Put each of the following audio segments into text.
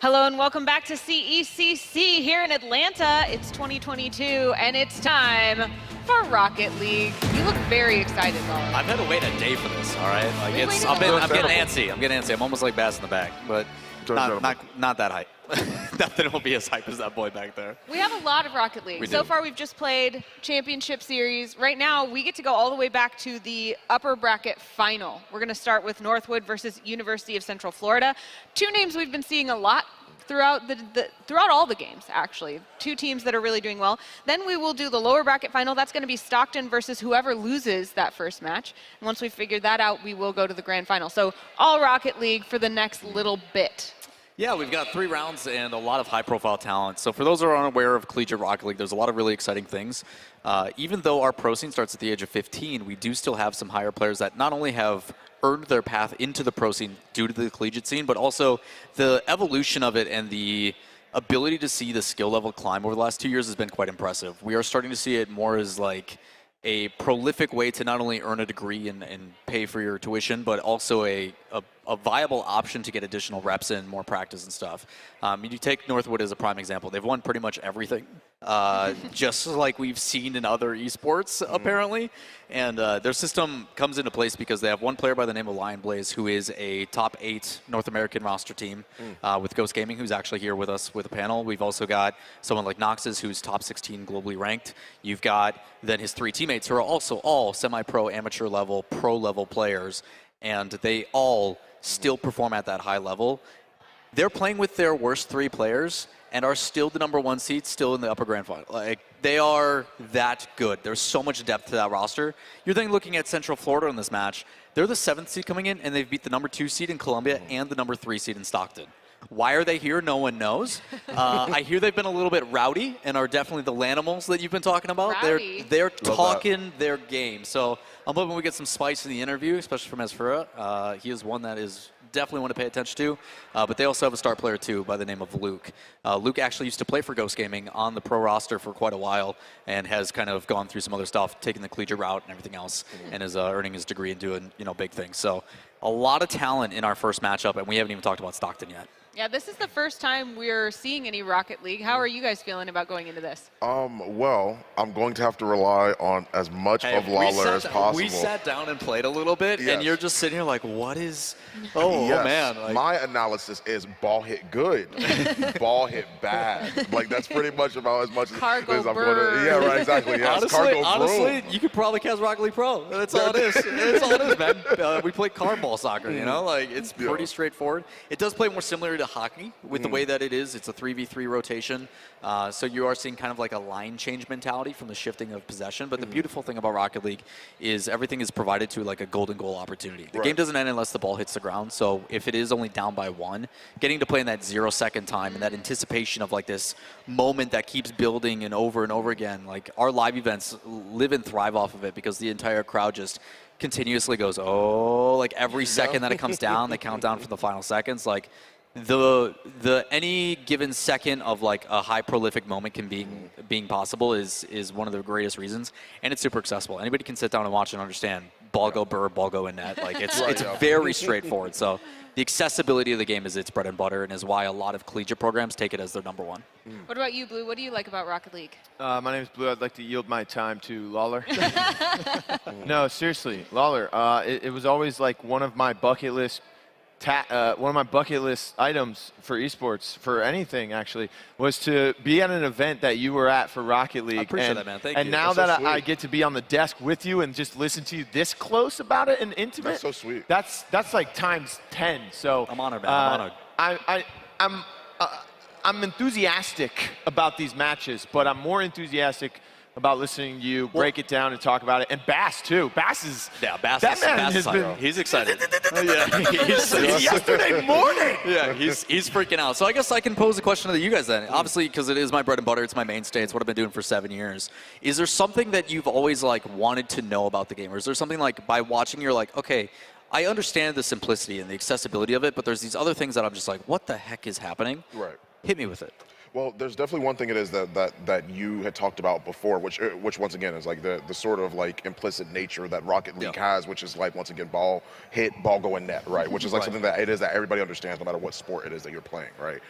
Hello and welcome back to CECC here in Atlanta. It's 2022 and it's time for Rocket League. You look very excited, Lolly. I've had to wait a day for this, all right? Like I'm getting antsy. I'm getting antsy. I'm almost like Bass in the back, but not that hype. Nothing will be as hype as that boy back there. We have a lot of Rocket League. So far, we've just played Championship Series. Right now, we get to go all the way back to the upper bracket final. We're going to start with Northwood versus University of Central Florida. Two names we've been seeing a lot throughout throughout all the games, actually. Two teams that are really doing well. Then we will do the lower bracket final. That's going to be Stockton versus whoever loses that first match. And once we figure that out, we will go to the grand final. So all Rocket League for the next little bit. Yeah, we've got 3 rounds and a lot of high-profile talent. So for those who are unaware of Collegiate Rocket League, there's a lot of really exciting things. Even though our pro scene starts at the age of 15, we do still have some higher players that not only have earned their path into the pro scene due to the collegiate scene, but also the evolution of it and the ability to see the skill level climb over the last 2 years has been quite impressive. We are starting to see it more as like a prolific way to not only earn a degree and pay for your tuition, but also a viable option to get additional reps and more practice and stuff. You take Northwood as a prime example. They've won pretty much everything, just like we've seen in other esports, apparently. And their system comes into place because they have one player by the name of Lion Blaze, who is a top 8 North American roster team with Ghost Gaming, who's actually here with us with a panel. We've also got someone like Nox's, who's top 16 globally ranked. You've got then his 3 teammates, who are also all semi-pro, amateur level, pro level players, and they all still perform at that high level. They're playing with their worst 3 players and are still the #1 seed, still in the upper grand final. Like, they are that good. There's so much depth to that roster. You're then looking at Central Florida in this match. They're the 7th seed coming in, and they've beat the #2 seed in Columbia and the #3 seed in Stockton. Why are they here? No one knows. I hear they've been a little bit rowdy and are definitely the Lanimals that you've been talking about. Rowdy. They're talking their game. So I'm hoping we get some spice in the interview, especially from Esfera. He is one that is definitely one to pay attention to. But they also have a star player, too, by the name of Luke. Luke actually used to play for Ghost Gaming on the pro roster for quite a while and has kind of gone through some other stuff, taking the collegiate route and everything else, and is earning his degree and doing, big things. So a lot of talent in our first matchup, and we haven't even talked about Stockton yet. Yeah, this is the first time we're seeing any Rocket League. How are you guys feeling about going into this? Well, I'm going to have to rely on as much of Lawler as possible. We sat down and played a little bit, and you're just sitting here like, what is... Oh, yes. oh man. Like, my analysis is ball hit good, ball hit bad. Like, that's pretty much about as much Cargo as I'm going to... Yeah, right, exactly. Yes, honestly, you could probably cast Rocket League Pro. That's all it is. That's all it is, man. We play cardball soccer, Like, it's pretty straightforward. It does play more similar to hockey with the way that it is. It's a 3v3 rotation. So you are seeing kind of like a line change mentality from the shifting of possession. But the beautiful thing about Rocket League is everything is provided to like a golden goal opportunity. The game doesn't end unless the ball hits the ground. So if it is only down by 1, getting to play in that 0-second time and that anticipation of like this moment that keeps building and over again, like our live events live and thrive off of it because the entire crowd just continuously goes, oh, like every second that it comes down, they count down for the final seconds. Like, the any given second of like a high prolific moment can being possible is one of the greatest reasons, and it's super accessible. Anybody can sit down and watch and understand ball go burr, ball go in net. Like it's very straightforward. So the accessibility of the game is its bread and butter, and is why a lot of collegiate programs take it as their #1. What about you, Blue? What do you like about Rocket League? My name is Blue. I'd like to yield my time to Lawler. No, seriously, Lawler. It was always like one of my bucket list items for esports, for anything actually, was to be at an event that you were at for Rocket League. I appreciate that, man. Thank you. And now that I get to be on the desk with you and just listen to you this close about it and intimate, that's so sweet. That's like times 10. So I'm honored, man. I'm honored. I'm enthusiastic about these matches, but I'm more enthusiastic about listening to you break it down and talk about it. And Bass, too. Bass is... Yeah, Bass has been... He's excited. Since yesterday morning! Yeah, he's freaking out. So I guess I can pose a question to you guys then. Obviously, because it is my bread and butter, it's my mainstay, it's what I've been doing for 7 years. Is there something that you've always like wanted to know about the game? Or is there something like by watching you're like, okay, I understand the simplicity and the accessibility of it, but there's these other things that I'm just like, what the heck is happening? Right. Hit me with it. Well, there's definitely one thing it is that you had talked about before, which once again is like the sort of like implicit nature that Rocket League has, which is like once again ball hit, ball go in net, right? Which is like something that it is that everybody understands no matter what sport it is that you're playing, right?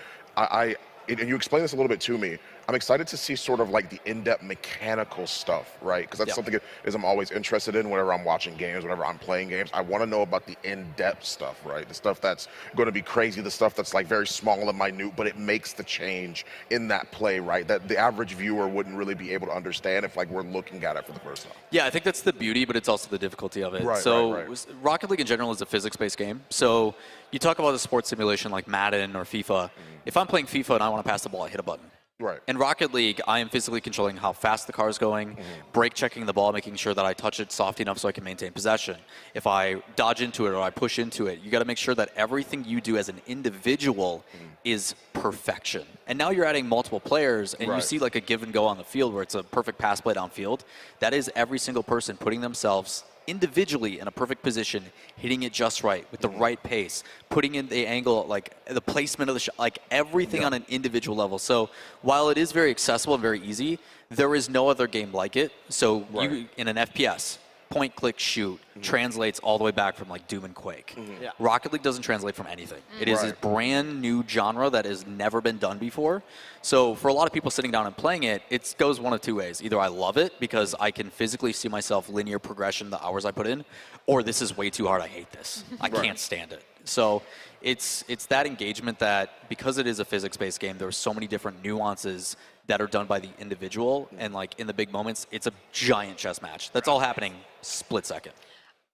And you explained this a little bit to me. I'm excited to see sort of like the in-depth mechanical stuff, right? Because that's something that I'm always interested in whenever I'm watching games, whenever I'm playing games. I want to know about the in-depth stuff, right? The stuff that's going to be crazy, the stuff that's like very small and minute, but it makes the change in that play, right? That the average viewer wouldn't really be able to understand if like we're looking at it for the first time. Yeah, I think that's the beauty, but it's also the difficulty of it. Right, so right. Rocket League in general is a physics-based game. So you talk about a sports simulation like Madden or FIFA. If I'm playing FIFA and I want to pass the ball, I hit a button. Right. In Rocket League, I am physically controlling how fast the car is going, brake checking the ball, making sure that I touch it soft enough so I can maintain possession. If I dodge into it or I push into it, you got to make sure that everything you do as an individual is perfection. And now you're adding multiple players, and you see like a give and go on the field where it's a perfect pass play downfield. That is every single person putting themselves individually in a perfect position, hitting it just right with the right pace, putting in the angle, like the placement of the shot, like everything on an individual level. So while it is very accessible and very easy, there is no other game like it. So you, in an FPS, point, click, shoot, translates all the way back from like Doom and Quake. Rocket League doesn't translate from anything. It is a brand new genre that has never been done before. So for a lot of people sitting down and playing it, it goes one of two ways. Either I love it because I can physically see myself linear progression the hours I put in, or this is way too hard, I hate this. I can't stand it. So it's that engagement that because it is a physics-based game, there are so many different nuances that are done by the individual, and like in the big moments, it's a giant chess match. That's all happening split second.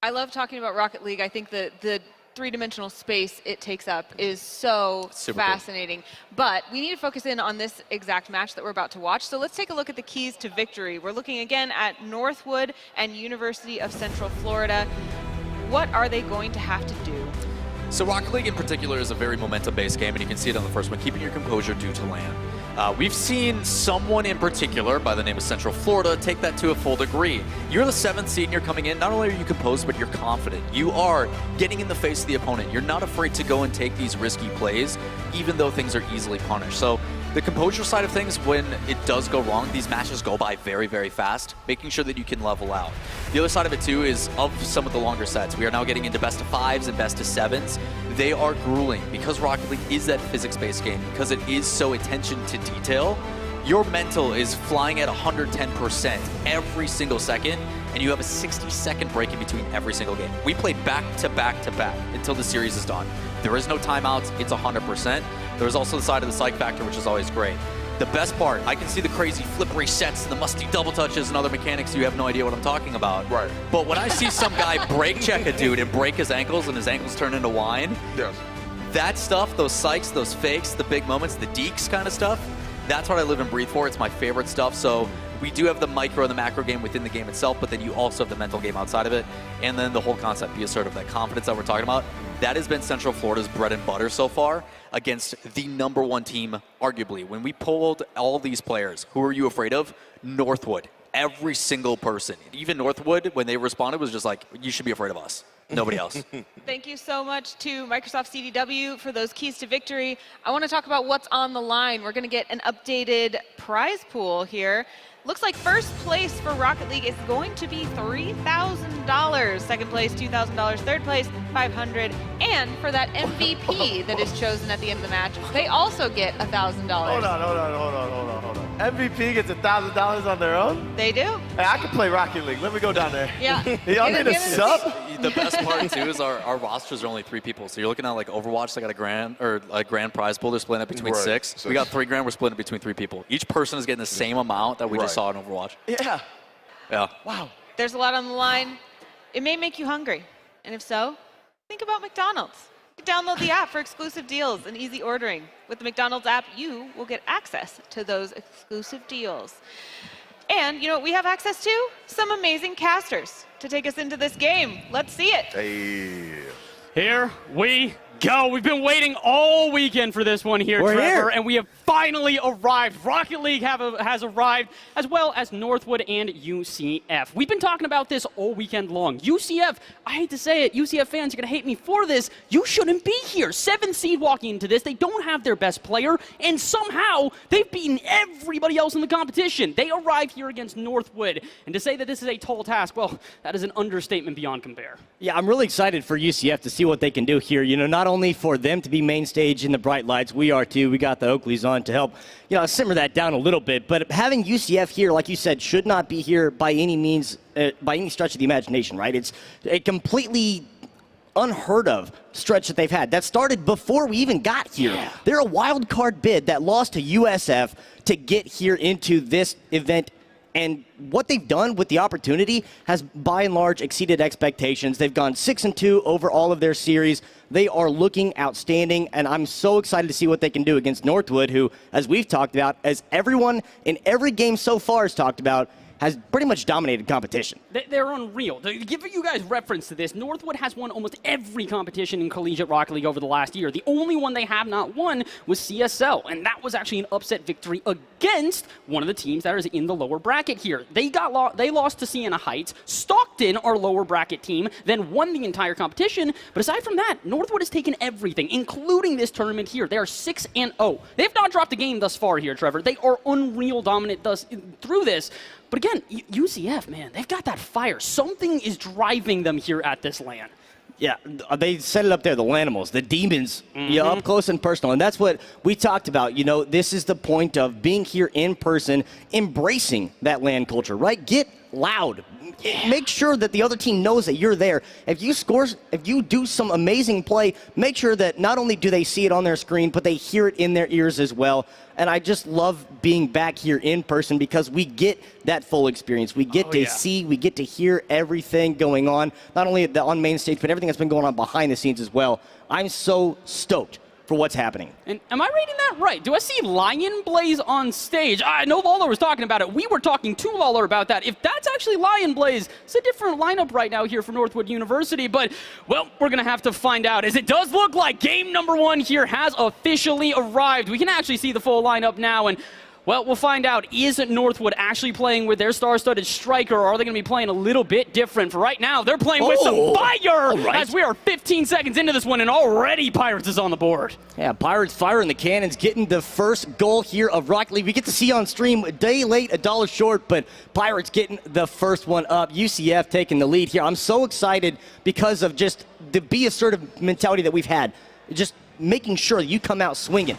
I love talking about Rocket League. I think the three-dimensional space it takes up is so fascinating. Cool. But we need to focus in on this exact match that we're about to watch. So let's take a look at the keys to victory. We're looking again at Northwood and University of Central Florida. What are they going to have to do? So Rocket League in particular is a very momentum-based game, and you can see it on the first one, keeping your composure due to land. We've seen someone in particular by the name of Central Florida take that to a full degree. You're the 7th seed and you're coming in. Not only are you composed, but you're confident. You are getting in the face of the opponent. You're not afraid to go and take these risky plays, even though things are easily punished. So the composure side of things, when it does go wrong, these matches go by very, very fast, making sure that you can level out. The other side of it, too, is of some of the longer sets. We are now getting into best of 5s and best of 7s. They are grueling because Rocket League is that physics-based game, because it is so attention to detail. Your mental is flying at 110% every single second, and you have a 60-second break in between every single game. We play back to back to back until the series is done. There is no timeouts. It's 100%. There's also the side of the psych factor, which is always great. The best part, I can see the crazy flip resets, the musty double touches, and other mechanics. You have no idea what I'm talking about. Right. But when I see some guy brake check a dude and break his ankles and his ankles turn into wine, that stuff, those psychs, those fakes, the big moments, the deeks kind of stuff, that's what I live and breathe for. It's my favorite stuff. So we do have the micro and the macro game within the game itself, but then you also have the mental game outside of it. And then the whole concept, be assertive, that confidence that we're talking about, that has been Central Florida's bread and butter so far against the #1 team, arguably. When we pulled all these players, who are you afraid of? Northwood. Every single person. Even Northwood, when they responded, was just like, you should be afraid of us. Nobody else. Thank you so much to Microsoft CDW for those keys to victory. I want to talk about what's on the line. We're going to get an updated prize pool here. Looks like first place for Rocket League is going to be $3,000. Second place, $2,000. Third place, $500. And for that MVP that is chosen at the end of the match, they also get $1,000. Hold on. MVP gets $1,000 on their own? They do. Hey, I can play Rocket League. Let me go down there. Yeah. Y'all need a sub? The best part, too, is our rosters are only 3 people. So you're looking at like Overwatch, they got a grand prize pool. They're splitting it between 6. We got $3 grand. We're splitting it between 3 people. Each person is getting the same amount that we just saw in Overwatch. Yeah. Wow. There's a lot on the line. It may make you hungry. And if so, think about McDonald's. You can download the app for exclusive deals and easy ordering. With the McDonald's app, you will get access to those exclusive deals. And you know what we have access to? Some amazing casters to take us into this game. Let's see it. Hey. Here we go. We've been waiting all weekend for this one here, We're Trevor, here. and we have finally arrived. Rocket League has arrived, as well as Northwood and UCF. We've been talking about this all weekend long. UCF, I hate to say it, UCF fans are going to hate me for this. You shouldn't be here. 7th seed walking into this. They don't have their best player, and somehow they've beaten everybody else in the competition. They arrive here against Northwood, and to say that this is a tall task, well, that is an understatement beyond compare. Yeah, I'm really excited for UCF to see what they can do here. You know, not only for them to be main stage in the bright lights, we are too. We got the Oakleys on to help, simmer that down a little bit. But having UCF here, like you said, should not be here by any means, by any stretch of the imagination, right? It's a completely unheard of stretch that they've had. That started before we even got here. Yeah. They're a wild card bid that lost to USF to get here into this event. And what they've done with the opportunity has, by and large, exceeded expectations. They've gone 6-2 over all of their series. They are looking outstanding, and I'm so excited to see what they can do against Northwood, who, as we've talked about, as everyone in every game so far has talked about, has pretty much dominated competition. They're unreal. To give you guys reference to this, Northwood has won almost every competition in Collegiate Rocket League over the last year. The only one they have not won was CSL, and that was actually an upset victory against one of the teams that is in the lower bracket here. They lost to Siena Heights. Stockton, our lower bracket team, then won the entire competition. But aside from that, Northwood has taken everything, including this tournament here. They are 6-0. They have not dropped a game thus far here, Trevor. They are unreal dominant through this. But again, UCF, man, they've got that fire. Something is driving them here at this LAN. Yeah, they set it up there, the Lanimals, the demons, up close and personal. And that's what we talked about. This is the point of being here in person, embracing that LAN culture, right? Get loud. Make sure that the other team knows that you're there. If you do some amazing play, make sure that not only do they see it on their screen, but they hear it in their ears as well. And I just love being back here in person because we get that full experience. We get to see, we get to hear everything going on, not only on main stage, but everything that's been going on behind the scenes as well. I'm so stoked for what's happening. And am I reading that right? Do I see Lion Blaze on stage? I know Lawler was talking about it. We were talking to Lawler about that. If that's actually Lion Blaze, it's a different lineup right now here for Northwood University. But, well, we're going to have to find out, as it does look like game number 1 here has officially arrived. We can actually see the full lineup now, and well, we'll find out. Is Northwood actually playing with their star-studded striker, or are they going to be playing a little bit different? For right now, they're playing with some fire, as we are 15 seconds into this one, and already Pirates is on the board. Yeah, Pirates firing the cannons, getting the first goal here of Rocket League. We get to see on stream a day late, a dollar short, but Pirates getting the first one up. UCF taking the lead here. I'm so excited because of just the be assertive mentality that we've had. Just making sure that you come out swinging.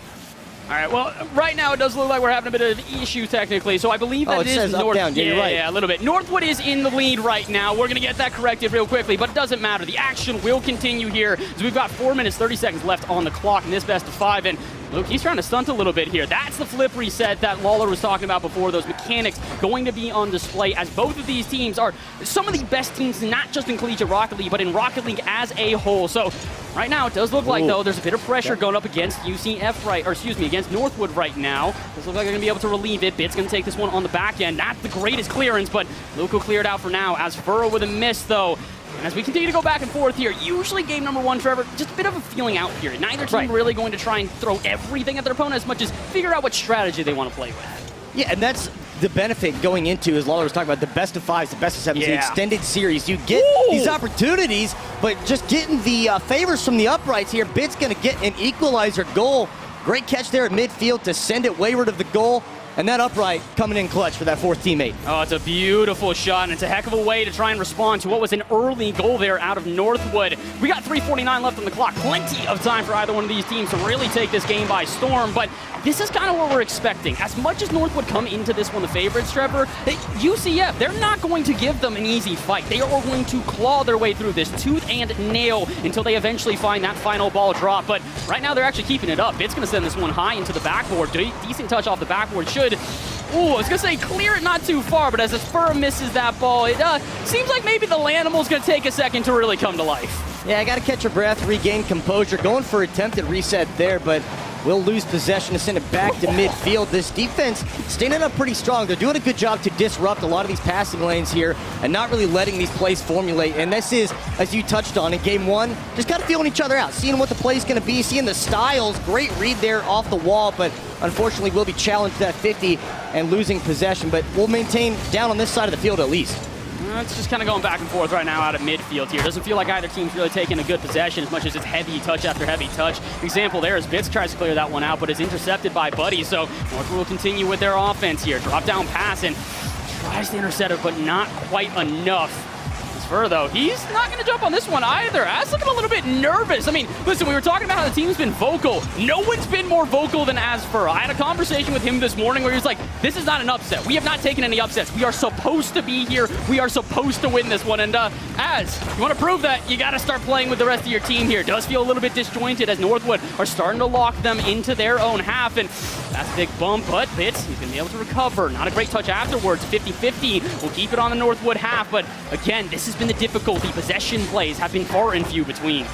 All right, well, right now it does look like we're having a bit of an issue technically, so I believe that it says up, down. Yeah, you're right. Yeah, a little bit. Northwood is in the lead right now. We're going to get that corrected real quickly, but it doesn't matter. The action will continue here, as we've got 4 minutes, 30 seconds left on the clock in this best of 5, and Luke, he's trying to stunt a little bit here. That's the flip reset that Lawler was talking about before. Those mechanics going to be on display, as both of these teams are some of the best teams, not just in Collegiate Rocket League, but in Rocket League as a whole. So right now, it does look like, though, there's a bit of pressure going up against against Northwood right now. Does look like they're going to be able to relieve it. Bit's going to take this one on the back end. Not the greatest clearance, but Luke will clear it out for now, as Furrow with a miss, though. And as we continue to go back and forth here, usually game number 1, Trevor, just a bit of a feeling out period. Neither team really going to try and throw everything at their opponent as much as figure out what strategy they want to play with. Yeah, and that's the benefit going into, as Lawler was talking about, the best of 5s, the best of 7s, the extended series. You get these opportunities, but just getting the favors from the uprights here. Bit's going to get an equalizer goal. Great catch there at midfield to send it wayward of the goal. And that upright coming in clutch for that 4th teammate. Oh, it's a beautiful shot, and it's a heck of a way to try and respond to what was an early goal there out of Northwood. We got 3:49 left on the clock. Plenty of time for either one of these teams to really take this game by storm, but this is kind of what we're expecting. As much as Northwood come into this one the favorites, Trevor, UCF, they're not going to give them an easy fight. They are going to claw their way through this tooth and nail until they eventually find that final ball drop. But right now, they're actually keeping it up. It's going to send this one high into the backboard. Decent touch off the backboard. I was going to say clear it not too far, but as the Spur misses that ball, it seems like maybe the Lanimal's going to take a second to really come to life. Yeah, I got to catch your breath, regain composure. Going for attempted reset there, but will lose possession to send it back to midfield. This defense standing up pretty strong. They're doing a good job to disrupt a lot of these passing lanes here and not really letting these plays formulate. And this is, as you touched on in game one, just kind of feeling each other out, seeing what the play's going to be, seeing the styles. Great read there off the wall, but unfortunately will be challenged at 50 and losing possession. But we'll maintain down on this side of the field at least. It's just kind of going back and forth right now out of midfield here. Doesn't feel like either team's really taking a good possession as much as it's heavy touch after heavy touch. Example there is Bitz tries to clear that one out, but is intercepted by Buddy. So Northwood will continue with their offense here. Drop down pass and tries to intercept it, but not quite enough. Fur, though, he's not going to jump on this one either. Az looking a little bit nervous. I mean, listen, we were talking about how the team's been vocal. No one's been more vocal than Az Fur. I had a conversation with him this morning where he was like, this is not an upset. We have not taken any upsets. We are supposed to be here. We are supposed to win this one. And Az, you want to prove that, you got to start playing with the rest of your team here. It does feel a little bit disjointed as Northwood are starting to lock them into their own half. And that's a big bump, but Bitz, he's going to be able to recover. Not a great touch afterwards. 50-50. We'll keep it on the Northwood half. But again, this has been the difficulty. Possession plays have been far and few between.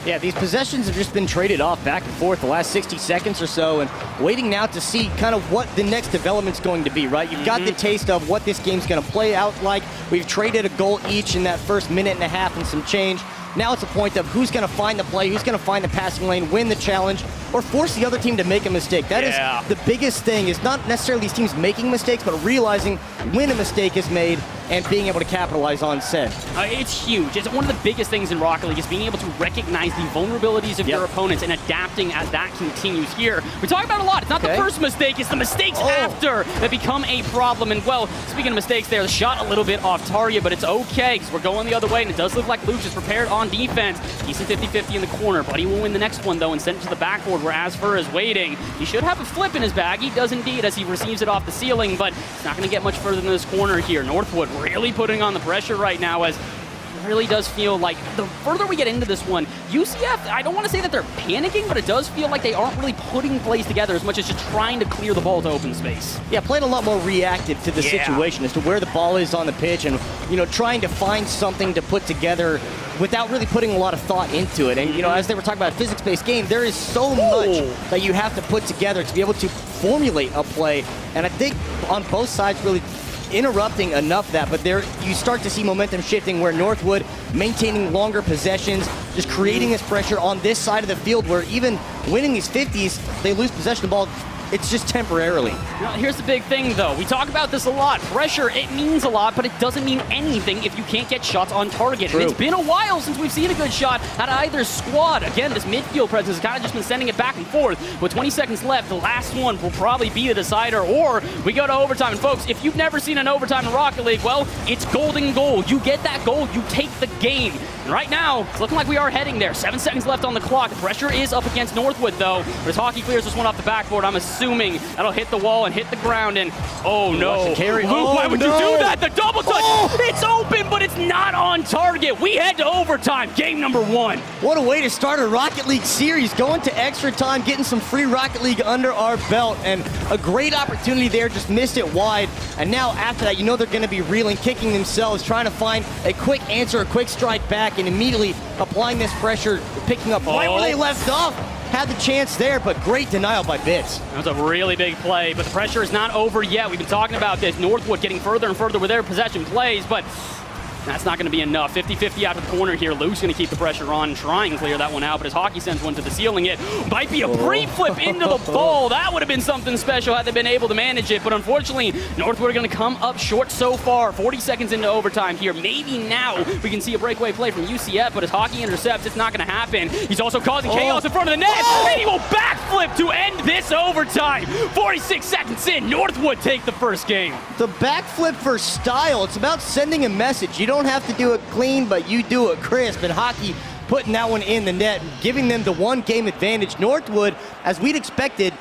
Yeah, these possessions have just been traded off back and forth the last 60 seconds or so, and waiting now to see kind of what the next development's going to be, right? You've got the taste of what this game's going to play out like. We've traded a goal each in that first minute and a half and some change. Now it's a point of who's going to find the play, who's going to find the passing lane, win the challenge, or force the other team to make a mistake. That is the biggest thing, is not necessarily these teams making mistakes, but realizing when a mistake is made and being able to capitalize on said. It's huge. It's one of the biggest things in Rocket League is being able to recognize the vulnerabilities of your opponents and adapting as that continues here. We talk about it a lot. It's not the first mistake, it's the mistakes after that become a problem. And, well, speaking of mistakes there, the shot a little bit off target, but it's okay because we're going the other way, and it does look like Luke is prepared on defense. Decent 50-50 in the corner. Buddy will win the next one, though, and send it to the backboard where Az Fur is waiting. He should have a flip in his bag. He does indeed as he receives it off the ceiling, but it's not going to get much further than this corner here. Northwood really putting on the pressure right now, as it really does feel like the further we get into this one, UCF, I don't want to say that they're panicking, but it does feel like they aren't really putting plays together as much as just trying to clear the ball to open space. Yeah, playing a lot more reactive to the situation as to where the ball is on the pitch, and, you know, trying to find something to put together without really putting a lot of thought into it. And, you know, as they were talking about a physics-based game, there is so much that you have to put together to be able to formulate a play. And I think on both sides really interrupting enough that, but there you start to see momentum shifting where Northwood maintaining longer possessions, just creating this pressure on this side of the field where even winning these 50s, they lose possession of the ball. It's just temporarily. Now, here's the big thing, though. We talk about this a lot. Pressure, it means a lot, but it doesn't mean anything if you can't get shots on target. True. And it's been a while since we've seen a good shot out of either squad. Again, this midfield presence has kind of just been sending it back and forth. With 20 seconds left, the last one will probably be the decider, or we go to overtime. And folks, if you've never seen an overtime in Rocket League, well, it's golden goal. You get that goal, you take the game. And right now, it's looking like we are heading there. 7 seconds left on the clock. The pressure is up against Northwood, though. But as Hockey clears this one off the backboard, I'm assuming that'll hit the wall and hit the ground, and oh no. Luke, why would you do that? The double touch, it's open, but it's not on target. We head to overtime, game number 1. What a way to start a Rocket League series, going to extra time, getting some free Rocket League under our belt, and a great opportunity there, just missed it wide. And now after that, you know they're gonna be reeling, kicking themselves, trying to find a quick answer, a quick strike back, and immediately applying this pressure, picking up right where they left off. Had the chance there, but great denial by Bitz. That was a really big play, but the pressure is not over yet. We've been talking about this. Northwood getting further and further with their possession plays, but that's not going to be enough. 50-50 out of the corner here. Luke's going to keep the pressure on, try and clear that one out, but as Hockey sends one to the ceiling, it might be a pre-flip into the ball. That would have been something special had they been able to manage it, but unfortunately, Northwood are going to come up short so far. 40 seconds into overtime here. Maybe now we can see a breakaway play from UCF, but as Hockey intercepts, it's not going to happen. He's also causing chaos in front of the net, and he will backflip to end this overtime. 46 seconds in, Northwood take the first game. The backflip for style, it's about sending a message. You don't have to do it clean, but you do it crisp, and Hockey putting that one in the net, giving them the 1-game advantage. Northwood, as we'd expected,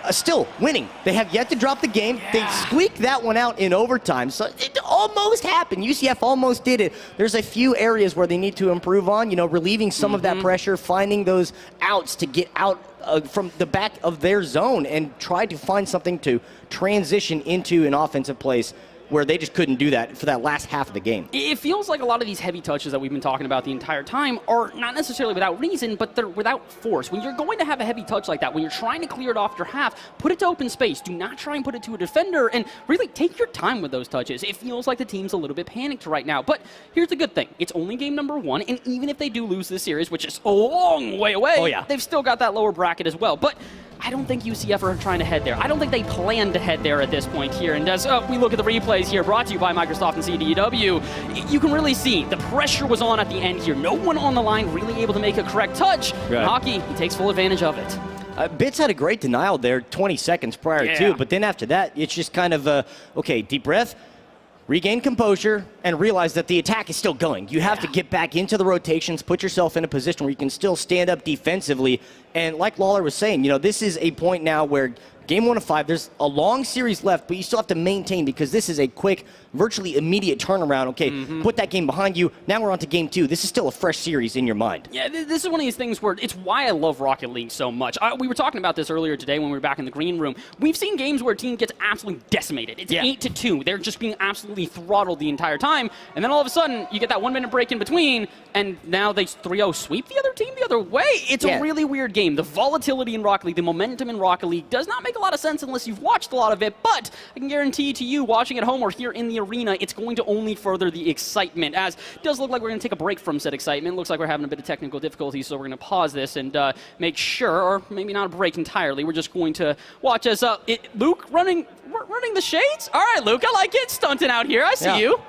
still winning. They have yet to drop the game. They squeaked that one out in overtime, so it almost happened. UCF almost did it. There's a few areas where they need to improve on, you know, relieving some of that pressure, finding those outs to get out from the back of their zone and try to find something to transition into an offensive place. where they just couldn't do that for that last half of the game. It feels like a lot of these heavy touches that we've been talking about the entire time are not necessarily without reason, but they're without force. When you're going to have a heavy touch like that, when you're trying to clear it off your half, put it to open space. Do not try and put it to a defender, and really take your time with those touches. It feels like the team's a little bit panicked right now, but here's the good thing. It's only game number 1, and even if they do lose this series, which is a long way away, they've still got that lower bracket as well. But I don't think UCF are trying to head there. I don't think they plan to head there at this point here. And as we look at the replays here, brought to you by Microsoft and CDW, you can really see the pressure was on at the end here. No one on the line really able to make a correct touch. Right. Hockey, he takes full advantage of it. Bitts had a great denial there 20 seconds prior too, but then after that, it's just kind of, okay, deep breath, regain composure, and realize that the attack is still going. You have to get back into the rotations, put yourself in a position where you can still stand up defensively. And like Lawler was saying, this is a point now where game 1 of 5, there's a long series left, but you still have to maintain because this is a quick, virtually immediate turnaround. Okay, put that game behind you. Now we're on to game 2. This is still a fresh series in your mind. Yeah, this is one of these things where it's why I love Rocket League so much. We were talking about this earlier today when we were back in the green room. We've seen games where a team gets absolutely decimated. It's 8-2. They're just being absolutely throttled the entire time. And then all of a sudden, you get that 1-minute break in between, and now they 3-0 sweep the other team the other way. It's a really weird game. The volatility in Rocket League, the momentum in Rocket League does not make a lot of sense unless you've watched a lot of it, but I can guarantee to you watching at home or here in the arena, it's going to only further the excitement, as it does look like we're going to take a break from said excitement. Looks like we're having a bit of technical difficulties, so we're going to pause this and make sure, or maybe not a break entirely, we're just going to watch as Luke running the shades? All right, Luke, I like it. Stunting out here. I see you.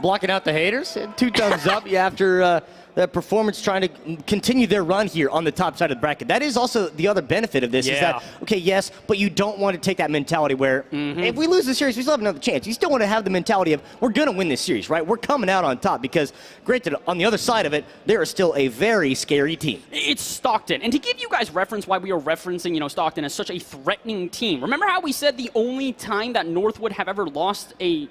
Blocking out the haters. 2 thumbs up after that performance, trying to continue their run here on the top side of the bracket. That is also the other benefit of this is that, okay, yes, but you don't want to take that mentality where if we lose the series, we still have another chance. You still want to have the mentality of we're going to win this series, right? We're coming out on top because, granted, on the other side of it, there is still a very scary team. It's Stockton. And to give you guys reference why we are referencing, Stockton as such a threatening team, remember how we said the only time that Northwood have ever lost a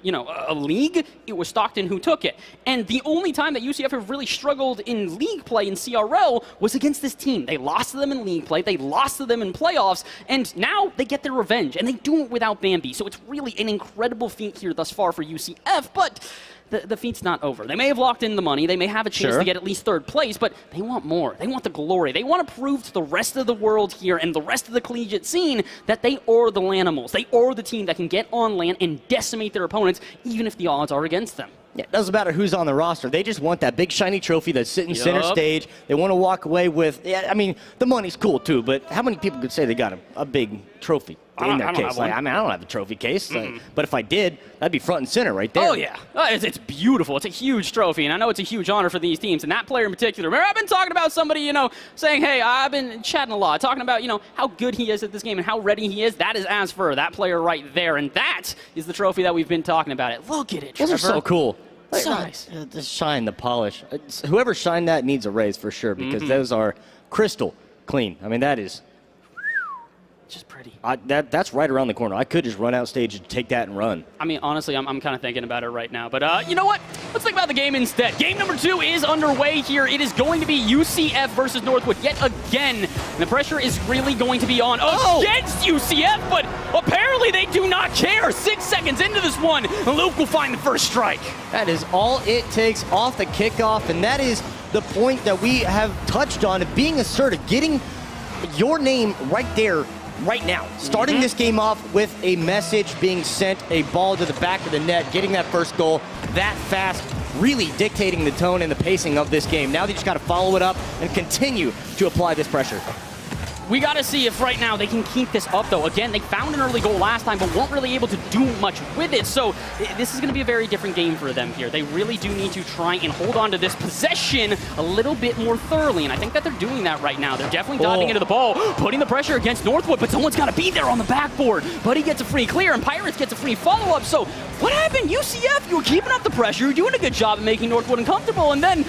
league, it was Stockton who took it. And the only time that UCF have really struggled in league play in CRL was against this team. They lost to them in league play, they lost to them in playoffs, and now they get their revenge, and they do it without Bambi. So it's really an incredible feat here thus far for UCF, but the feat's not over. They may have locked in the money, they may have a chance to get at least 3rd place, but they want more. They want the glory. They want to prove to the rest of the world here and the rest of the collegiate scene that they are the Lanimals. They are the team that can get on land and decimate their opponents, even if the odds are against them. Yeah, it doesn't matter who's on the roster. They just want that big shiny trophy that's sitting center stage. They want to walk away with, the money's cool too, but how many people could say they got a big trophy in their case? I don't have a trophy case, but if I did, that'd be front and center right there. Oh, yeah. It's beautiful. It's a huge trophy, and I know it's a huge honor for these teams, and that player in particular. Remember, I've been talking about somebody, saying, hey, I've been chatting a lot, talking about, how good he is at this game and how ready he is. That is as for that player right there, and that is the trophy that we've been talking about. Look at it, Trevor. Those are so cool. So nice. The shine, the polish. Whoever shined that needs a raise for sure because those are crystal clean. I mean, that is just pretty. That's right around the corner. I could just run out stage and take that and run. I mean, honestly, I'm kind of thinking about it right now. But you know what? Let's think about the game instead. Game number 2 is underway here. It is going to be UCF versus Northwood yet again. And the pressure is really going to be on against UCF, but apparently they do not care. 6 seconds into this one, Luke will find the first strike. That is all it takes off the kickoff, and that is the point that we have touched on, of being assertive, getting your name right there, right now. Starting this game off with a message being sent, a ball to the back of the net, getting that first goal that fast, really dictating the tone and the pacing of this game. Now they just got to follow it up and continue to apply this pressure. We got to see if right now they can keep this up, though. Again, they found an early goal last time, but weren't really able to do much with it. So this is going to be a very different game for them here. They really do need to try and hold on to this possession a little bit more thoroughly, and I think that they're doing that right now. They're definitely diving into the ball, putting the pressure against Northwood, but someone's got to be there on the backboard. Buddy gets a free clear, and Pirates gets a free follow-up. So what happened? UCF, you were keeping up the pressure. You're doing a good job at making Northwood uncomfortable, and then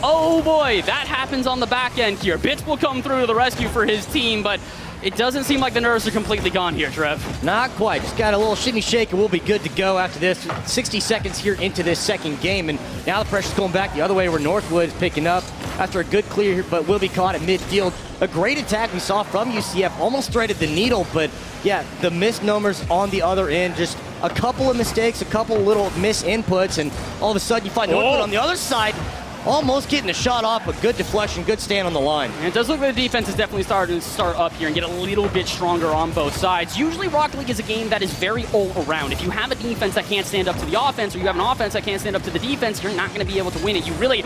oh boy, that happens on the back end here. Bitts will come through to the rescue for his team, but it doesn't seem like the nerves are completely gone here, Trev. Not quite. Just got a little shimmy shake and we'll be good to go after this. 60 seconds here into this second game, and now the pressure's going back the other way where Northwood is picking up after a good clear here, but will be caught at midfield. A great attack we saw from UCF, almost threaded the needle, but yeah, the misnomers on the other end, just a couple of mistakes, a couple little misinputs, and all of a sudden you find Northwood on the other side almost getting a shot off, but good deflection, good stand on the line. And it does look like the defense is definitely starting to start up here and get a little bit stronger on both sides. Usually Rocket League is a game that is very all around. If you have a defense that can't stand up to the offense, or you have an offense that can't stand up to the defense, you're not going to be able to win it. You really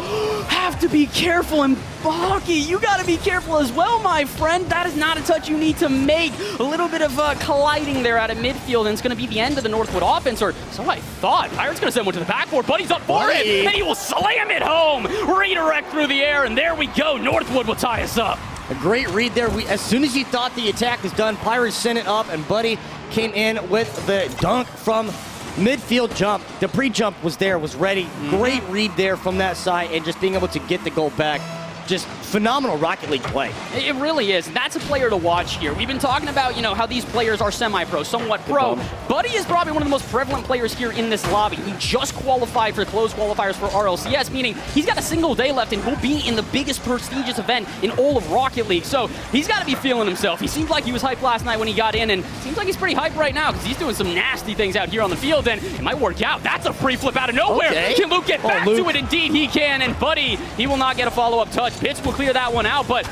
have to be careful. And Baki, you got to be careful as well, my friend. That is not a touch you need to make. A little bit of colliding there out of midfield, and it's going to be the end of the Northwood offense, or so I thought. Pirates going to send one to the backboard. Buddy's up for it, and he will slam it home. Redirect through the air, and there we go. Northwood will tie us up. A great read there. As soon as you thought the attack was done, Pirates sent it up, and Buddy came in with the dunk from midfield jump. The pre-jump was there, was ready. Great read there from that side, and just being able to get the goal back. Just phenomenal Rocket League play. It really is. That's a player to watch here. We've been talking about, how these players are semi-pro, somewhat pro. Buddy is probably one of the most prevalent players here in this lobby. He just qualified for the closed qualifiers for RLCS, meaning he's got a single day left and will be in the biggest prestigious event in all of Rocket League. So he's got to be feeling himself. He seemed like he was hyped last night when he got in, and seems like he's pretty hyped right now because he's doing some nasty things out here on the field, and it might work out. That's a free flip out of nowhere. Okay. Can Luke get back to it? Indeed he can, and Buddy, he will not get a follow-up touch. Pitts will clear that one out, but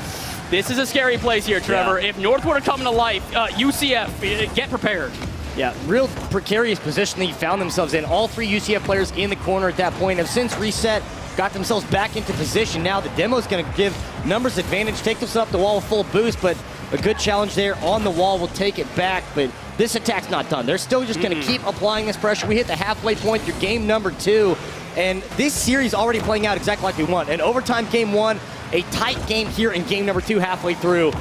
this is a scary place here, Trevor. Yeah. If Northwood are coming to life, UCF, get prepared. Yeah, real precarious position they found themselves in. All three UCF players in the corner at that point have since reset, got themselves back into position. Now the demo's going to give numbers advantage, take this up the wall with full boost, but a good challenge there on the wall will take it back. But this attack's not done. They're still just going to keep applying this pressure. We hit the halfway point through game number 2, and this series already playing out exactly like we want. An overtime game 1, a tight game here in game number 2 halfway through.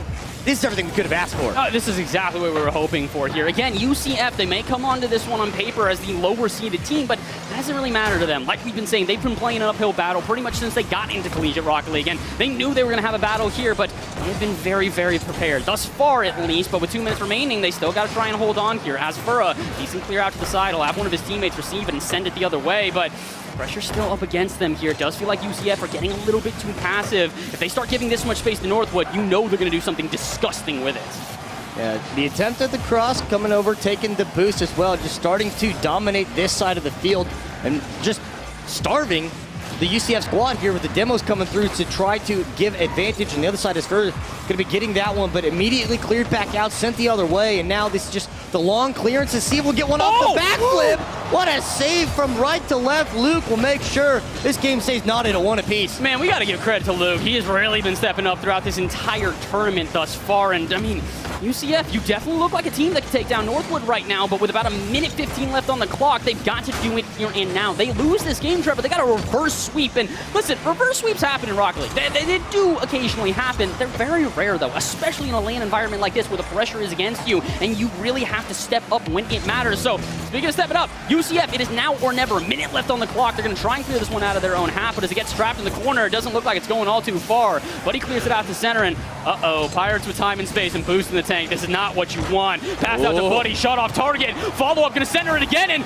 This is everything we could have asked for. This is exactly what we were hoping for here. Again, UCF, they may come onto this one on paper as the lower-seeded team, but it doesn't really matter to them. Like we've been saying, they've been playing an uphill battle pretty much since they got into Collegiate Rocket League, and they knew they were going to have a battle here, but they've been very, very prepared. Thus far, at least, but with 2 minutes remaining, they still got to try and hold on here. As for a decent clear out to the side, he'll have one of his teammates receive it and send it the other way, but pressure's still up against them here. It does feel like UCF are getting a little bit too passive. If they start giving this much space to Northwood, you know they're going to do something disgusting with it. Yeah, the attempt at the cross coming over, taking the boost as well, just starting to dominate this side of the field and just starving the UCF squad here with the demos coming through to try to give advantage. And the other side is going to be getting that one, but immediately cleared back out, sent the other way. And now this is just the long clearance to see if we'll get one off the backflip. What a save from right to left. Luke will make sure this game stays knotted at 1 apiece. Man, we got to give credit to Luke. He has really been stepping up throughout this entire tournament thus far. And I mean, UCF, you definitely look like a team that can take down Northwood right now, but with about a minute 15 left on the clock, they've got to do it here and now. They lose this game, Trevor. They got a reverse sweep. And listen, reverse sweeps happen in Rocket League. They do occasionally happen. They're very rare, though, especially in a LAN environment like this where the pressure is against you and you really have to step up when it matters. So, speaking of stepping up, UCF, it is now or never. A minute left on the clock. They're going to try and clear this one out of their own half, but as it gets trapped in the corner, it doesn't look like it's going all too far. But he clears it out to center, and Pirates with time and space and boost in the tank. This is not what you want. Pass out to Buddy, shot off target. Follow-up, going to center it again, and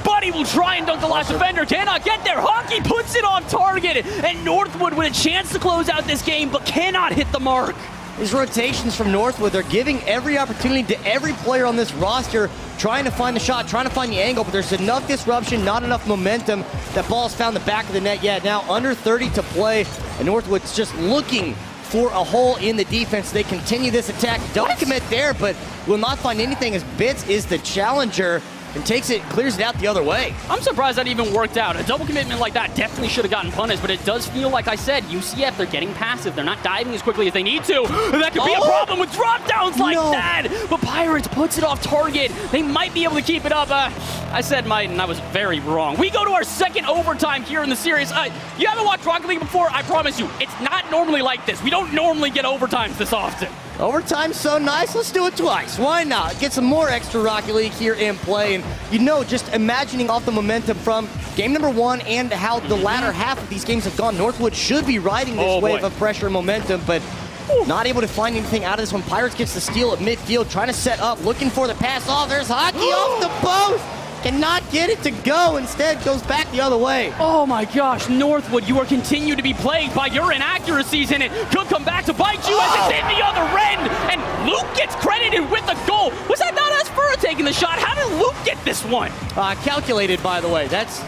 Buddy will try and dunk the last defender. Cannot get there. Hockey puts it on target, and Northwood with a chance to close out this game, but cannot hit the mark. These rotations from Northwood, they're giving every opportunity to every player on this roster, trying to find the shot, trying to find the angle, but there's enough disruption, not enough momentum. That ball's found the back of the net yet. Now under 30 to play, and Northwood's just looking for a hole in the defense. They continue this attack. Don't commit there, but will not find anything as Bits is the challenger and clears it out the other way. I'm surprised that even worked out. A double commitment like that definitely should have gotten punished, but it does feel, like I said, UCF, they're getting passive. They're not diving as quickly as they need to. And that could be a problem with drop downs like that. But Pirates puts it off target. They might be able to keep it up. I said might, and I was very wrong. We go to our second overtime here in the series. You haven't watched Rocket League before? I promise you, it's not normally like this. We don't normally get overtimes this often. Overtime's so nice, let's do it twice. Why not? Get some more extra Rocket League here in play. And just imagining off the momentum from game number 1 and how the latter half of these games have gone, Northwood should be riding this wave of pressure and momentum, but not able to find anything out of this one. Pirates gets the steal at midfield, trying to set up, looking for the pass off. There's Hockey off the post. Cannot get it to go. Instead, goes back the other way. Oh my gosh, Northwood, you are continuing to be plagued by your inaccuracies, and it could come back to bite you as it's in the other end. And Luke gets credited with the goal. Was that not Asfura taking the shot? How did Luke get this one? Calculated, by the way. That's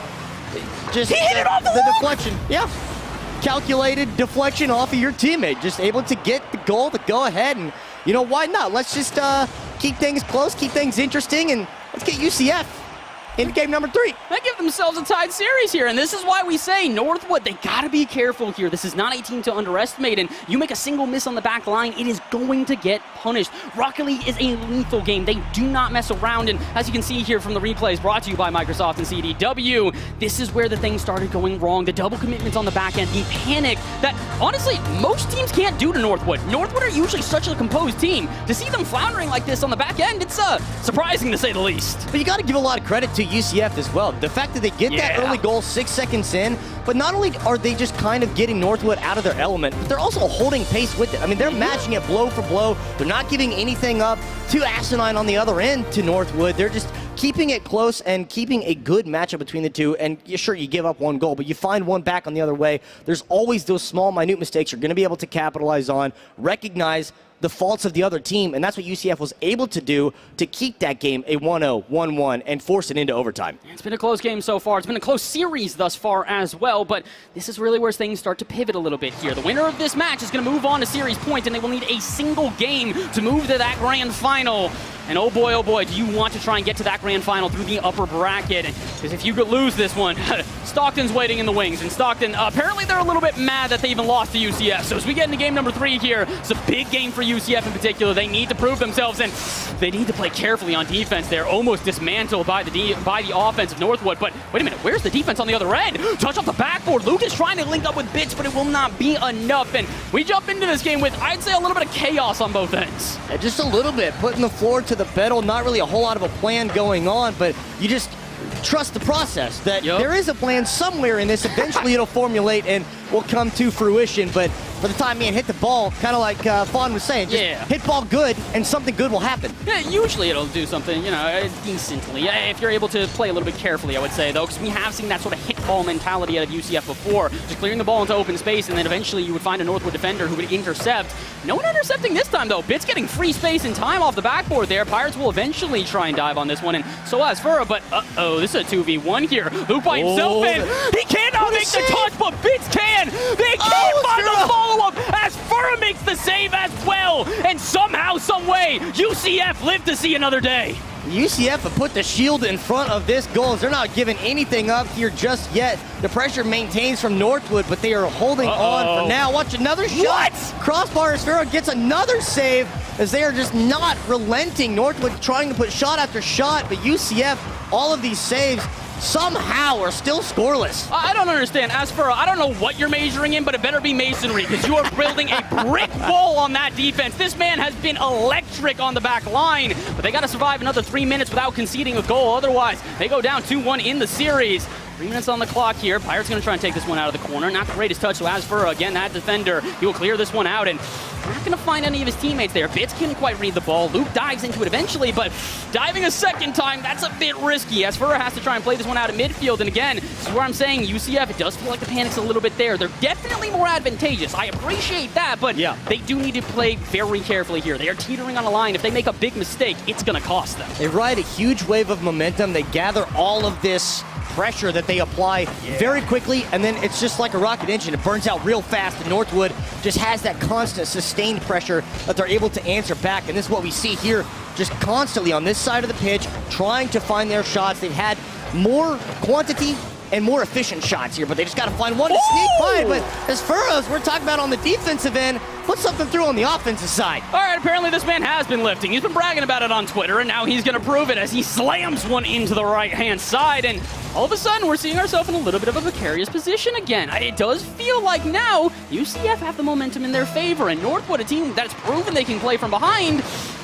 just he hit it off the deflection. Yeah. Calculated deflection off of your teammate. Just able to get the goal, to go ahead, and you know, why not? Let's just keep things close, keep things interesting, and let's get UCF into game number 3. They give themselves a tied series here, and this is why we say Northwood, they got to be careful here. This is not a team to underestimate, and you make a single miss on the back line, it is going to get punished. Rocket League is a lethal game. They do not mess around, and as you can see here from the replays brought to you by Microsoft and CDW, this is where the thing started going wrong. The double commitments on the back end, the panic that, honestly, most teams can't do to Northwood. Northwood are usually such a composed team. To see them floundering like this on the back end, it's surprising to say the least. But you got to give a lot of credit to UCF as well. The fact that they get that early goal 6 seconds in, but not only are they just kind of getting Northwood out of their element, but they're also holding pace with it. I mean, they're matching it blow for blow. They're not giving anything up too asinine on the other end to Northwood. They're just keeping it close and keeping a good matchup between the two. And sure, you give up one goal, but you find one back on the other way. There's always those small, minute mistakes you're going to be able to capitalize on, recognize the faults of the other team, and that's what UCF was able to do to keep that game a 1-0, 1-1, and force it into overtime. It's been a close game so far. It's been a close series thus far as well, but this is really where things start to pivot a little bit here. The winner of this match is going to move on to series point, and they will need a single game to move to that grand final. And oh boy, do you want to try and get to that grand final through the upper bracket? Because if you could lose this one, Stockton's waiting in the wings. And Stockton, apparently they're a little bit mad that they even lost to UCF. So as we get into game number 3 here, it's a big game for UCF in particular. They need to prove themselves, and they need to play carefully on defense. They're almost dismantled by the offense of Northwood. But wait a minute, where's the defense on the other end? Touch off the backboard. Luke is trying to link up with Bits, but it will not be enough. And we jump into this game with, I'd say, a little bit of chaos on both ends. Yeah, just a little bit. Putting the floor to the pedal, not really a whole lot of a plan going on, but you just trust the process that there is a plan somewhere in this. Eventually it'll formulate and will come to fruition, but for the time being, hit the ball, kind of like Fawn was saying, just hit ball good and something good will happen. Yeah, usually it'll do something, you know, decently. If you're able to play a little bit carefully, I would say, though, because we have seen that sort of hit ball mentality out of UCF before, just clearing the ball into open space, and then eventually you would find a Northwood defender who would intercept. No one intercepting this time, though. Bits getting free space and time off the backboard there. Pirates will eventually try and dive on this one, and so has Furra, but this is a 2v1 here. Luke by himself, and he cannot make the touch, but Bits can! They can't find the follow-up as Furra makes the save as well, and somehow, someway, UCF live to see another day. UCF have put the shield in front of this goal. They're not giving anything up here just yet. The pressure maintains from Northwood, but they are holding on for now. Watch another shot. Crossbar as Furra gets another save as they are just not relenting. Northwood trying to put shot after shot, but UCF, all of these saves, somehow are still scoreless. I don't understand. As for, I don't know what you're measuring in, but it better be masonry, because you are building a brick wall on that defense. This man has been electric on the back line, but they got to survive another 3 minutes without conceding a goal. Otherwise, they go down 2-1 in the series. 3 minutes on the clock here. Pirates going to try and take this one out of the corner. Not the greatest touch, so as for, again, that defender, he will clear this one out, and not going to find any of his teammates there. Bits couldn't quite read the ball. Luke dives into it eventually, but diving a second time, that's a bit risky. As Furra has to try and play this one out at midfield, and again, this is where I'm saying UCF, it does feel like the panic's a little bit there. They're definitely more advantageous. I appreciate that, but they do need to play very carefully here. They are teetering on a line. If they make a big mistake, it's going to cost them. They ride a huge wave of momentum. They gather all of this pressure that they apply very quickly, and then it's just like a rocket engine. It burns out real fast, and Northwood just has that constant sustained pressure that they're able to answer back, and this is what we see here just constantly on this side of the pitch, trying to find their shots. They've had more quantity and more efficient shots here, but they just got to find one to sneak by. But as Furrows, we're talking about on the defensive end, put something through on the offensive side. All right, apparently this man has been lifting. He's been bragging about it on Twitter, and now he's going to prove it as he slams one into the right-hand side. And all of a sudden, we're seeing ourselves in a little bit of a precarious position again. It does feel like now UCF have the momentum in their favor, and Northwood, a team that's proven they can play from behind,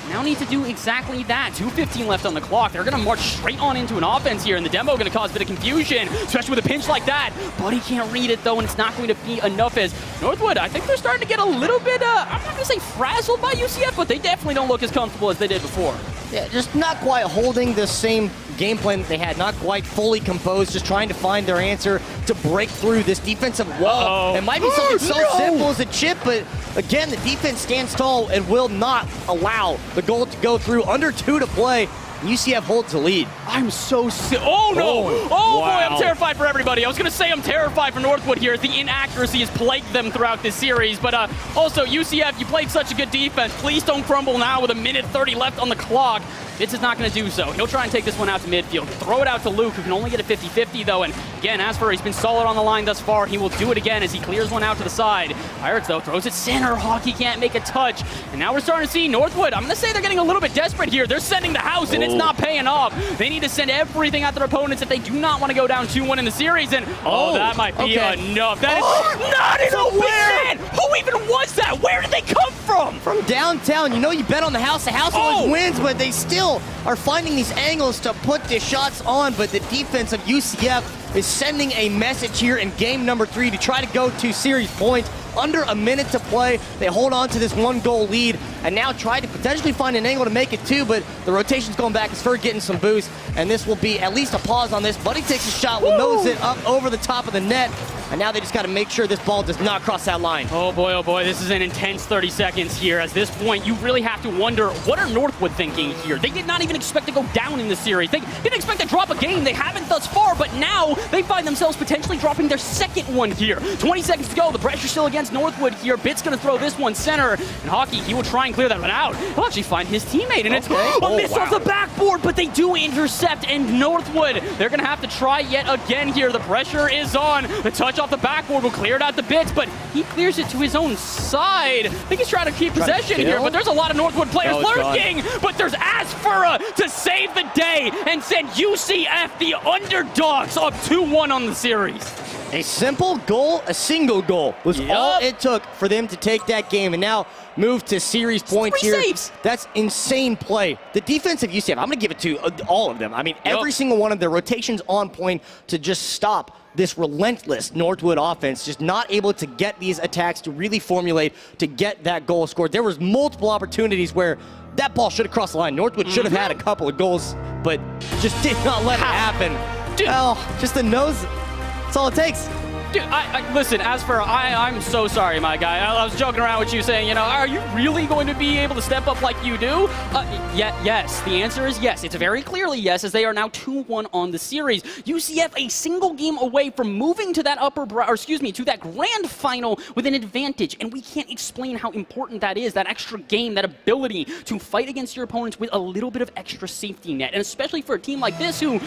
now need to do exactly that. 2:15 left on the clock. They're going to march straight on into an offense here, and the demo going to cause a bit of confusion, especially with a pinch like that. But he can't read it, though, and it's not going to be enough as Northwood, I think they're starting to get a little bit, I'm not going to say frazzled by UCF, but they definitely don't look as comfortable as they did before. Yeah, just not quite holding the same game plan that they had, not quite fully composed, just trying to find their answer to break through this defensive wall. It might be something so simple as a chip, but again, the defense stands tall and will not allow the goal to go through. Under 2 to play. UCF holds the lead. I'm so sick. Oh, no. Oh, boy, I'm terrified for everybody. I was going to say I'm terrified for Northwood here. The inaccuracy has plagued them throughout this series. But also, UCF, you played such a good defense. Please don't crumble now with 1:30 left on the clock. Fitz is not going to do so. He'll try and take this one out to midfield. Throw it out to Luke, who can only get a 50-50, though. And again, as for he's been solid on the line thus far, he will do it again as he clears one out to the side. Pirates, though, throws it center. Hockey can't make a touch. And now we're starting to see Northwood. I'm going to say they're getting a little bit desperate here. They're sending the house, and it's not paying off. They need to send everything at their opponents if they do not want to go down 2-1 in the series. And, that might be enough. That is not an open. Who even was that? Where did they come from? From downtown. You know you bet on the house. The house always wins, but they still are finding these angles to put the shots on, but the defense of UCF is sending a message here in game number 3 to try to go to series points. Under a minute to play, they hold on to this 1-goal lead and now try to potentially find an angle to make it 2, but the rotation's going back. It's for getting some boost, and this will be at least a pause on this. Buddy takes a shot, will nose it up over the top of the net, and now they just got to make sure this ball does not cross that line. Oh boy, this is an intense 30 seconds here. At this point, you really have to wonder, what are Northwood thinking here? They did not even expect to go down in the series. They didn't expect to drop a game. They haven't thus far, but now they find themselves potentially dropping their second one here. 20 seconds to go. The pressure's still against Northwood here. Bitt's going to throw this one center, and Hockey, he will try and clear that one out. He'll actually find his teammate, and it's a miss off the backboard, but they do intercept, and Northwood, they're going to have to try yet again here. The pressure is on. The touch off the backboard will clear it out to Bits, but he clears it to his own side. I think he's trying to keep possession here, but there's a lot of Northwood players lurking, but there's Asfura to save the day and send UCF, the underdogs, up 2-1 on the series. A simple goal, a single goal was all it took for them to take that game and now move to series points here. Saves. That's insane play. The defense of UCF, I'm going to give it to all of them. I mean, every single one of their rotations on point to just stop this relentless Northwood offense, just not able to get these attacks to really formulate to get that goal scored. There was multiple opportunities where that ball should have crossed the line. Northwood should have had a couple of goals, but just did not let it happen. Dude. Oh, just the nose. That's all it takes. Dude, listen, I'm so sorry, my guy. I was joking around with you saying, are you really going to be able to step up like you do? Yes. The answer is yes. It's very clearly yes, as they are now 2-1 on the series. UCF a single game away from moving to that to that grand final with an advantage, and we can't explain how important that is, that extra game, that ability to fight against your opponents with a little bit of extra safety net, and especially for a team like this who,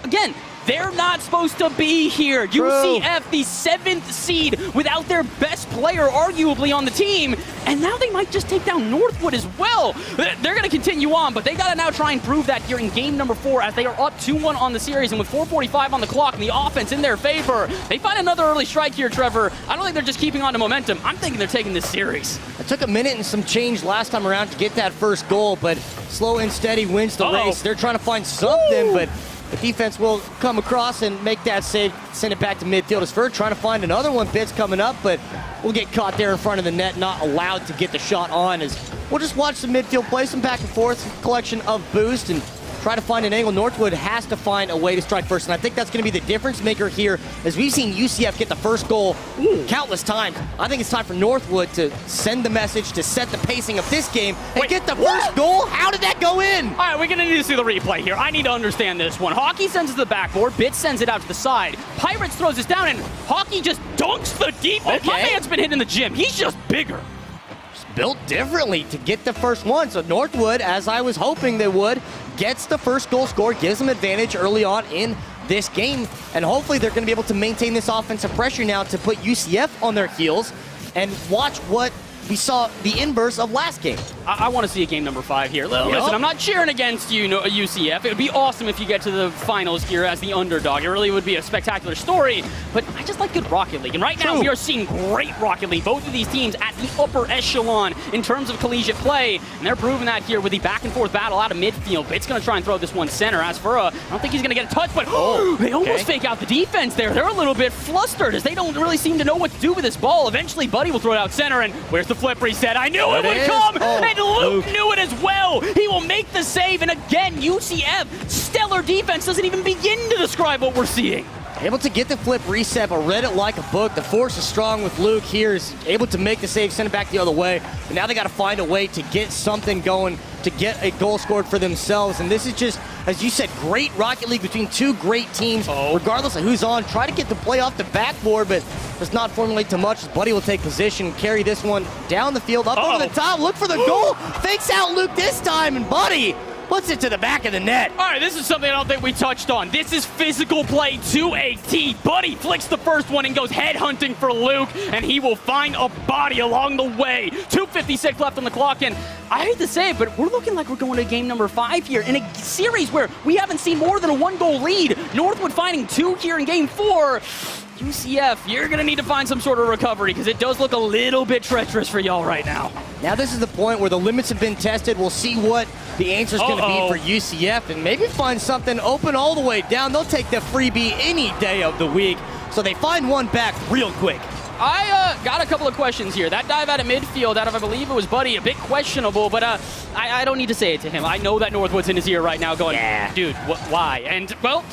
again, they're not supposed to be here. True. UCF, the 7th seed, without their best player arguably on the team, and now they might just take down Northwood as well. They're going to continue on, but they got to now try and prove that here in game number 4 as they are up 2-1 on the series, and with 4:45 on the clock and the offense in their favor, they find another early strike here, Trevor. I don't think they're just keeping on to momentum. I'm thinking they're taking this series. It took a minute and some change last time around to get that first goal, but slow and steady wins the race. They're trying to find something, but the defense will come across and make that save, send it back to midfield. As Ferd trying to find another one. Bitt's coming up, but we'll get caught there in front of the net, not allowed to get the shot on. As we'll just watch the midfield play some back and forth, some collection of boost, and try to find an angle. Northwood has to find a way to strike first, and I think that's going to be the difference maker here, as we've seen UCF get the first goal countless times. I think it's time for Northwood to send the message, to set the pacing of this game, and get the first goal. How did that go in? All right, we're going to need to see the replay here. I need to understand this one. Hockey sends it to the backboard. Bit sends it out to the side. Pirates throws this down, and Hockey just dunks the defense. My man's been hitting in the gym. He's just bigger. Built differently to get the first one. So Northwood, as I was hoping they would, gets the first goal scored, gives them advantage early on in this game, and hopefully they're going to be able to maintain this offensive pressure now to put UCF on their heels and watch what we saw the inverse of last game. I want to see a game number 5 here. Listen, I'm not cheering against you, UCF. It would be awesome if you get to the finals here as the underdog. It really would be a spectacular story, but I just like good Rocket League. And right now we are seeing great Rocket League. Both of these teams at the upper echelon in terms of collegiate play, and they're proving that here with the back and forth battle out of midfield. Bit's going to try and throw this one center. Asfura, I don't think he's going to get a touch, but they almost fake out the defense there. They're a little bit flustered as they don't really seem to know what to do with this ball. Eventually, Buddy will throw it out center, and where's the flip reset. I knew it would come, and Luke knew it as well. He will make the save, and again, UCF, stellar defense doesn't even begin to describe what we're seeing. Able to get the flip reset, but read it like a book. The force is strong with Luke here. Is able to make the save, send it back the other way. But now they got to find a way to get something going, to get a goal scored for themselves. And this is just, as you said, great Rocket League between two great teams. Regardless of who's on, try to get the play off the backboard, but does not formulate too much. His buddy will take position, carry this one down the field, up over the top, look for the goal. Fakes out Luke this time, and Buddy puts it to the back of the net. All right, this is something I don't think we touched on. This is physical play to a T. Buddy flicks the first one and goes head hunting for Luke, and he will find a body along the way. 2:56 left on the clock, and I hate to say it, but we're looking like we're going to game number 5 here in a series where we haven't seen more than a 1-goal lead. Northwood finding 2 here in game 4. UCF, you're going to need to find some sort of recovery because it does look a little bit treacherous for y'all right now. Now this is the point where the limits have been tested. We'll see what the answer is going to be for UCF and maybe find something open all the way down. They'll take the freebie any day of the week. So they find one back real quick. I got a couple of questions here. That dive out of midfield, out of, I believe it was Buddy, a bit questionable, but I don't need to say it to him. I know that Northwood's in his ear right now going, dude, why? And, well,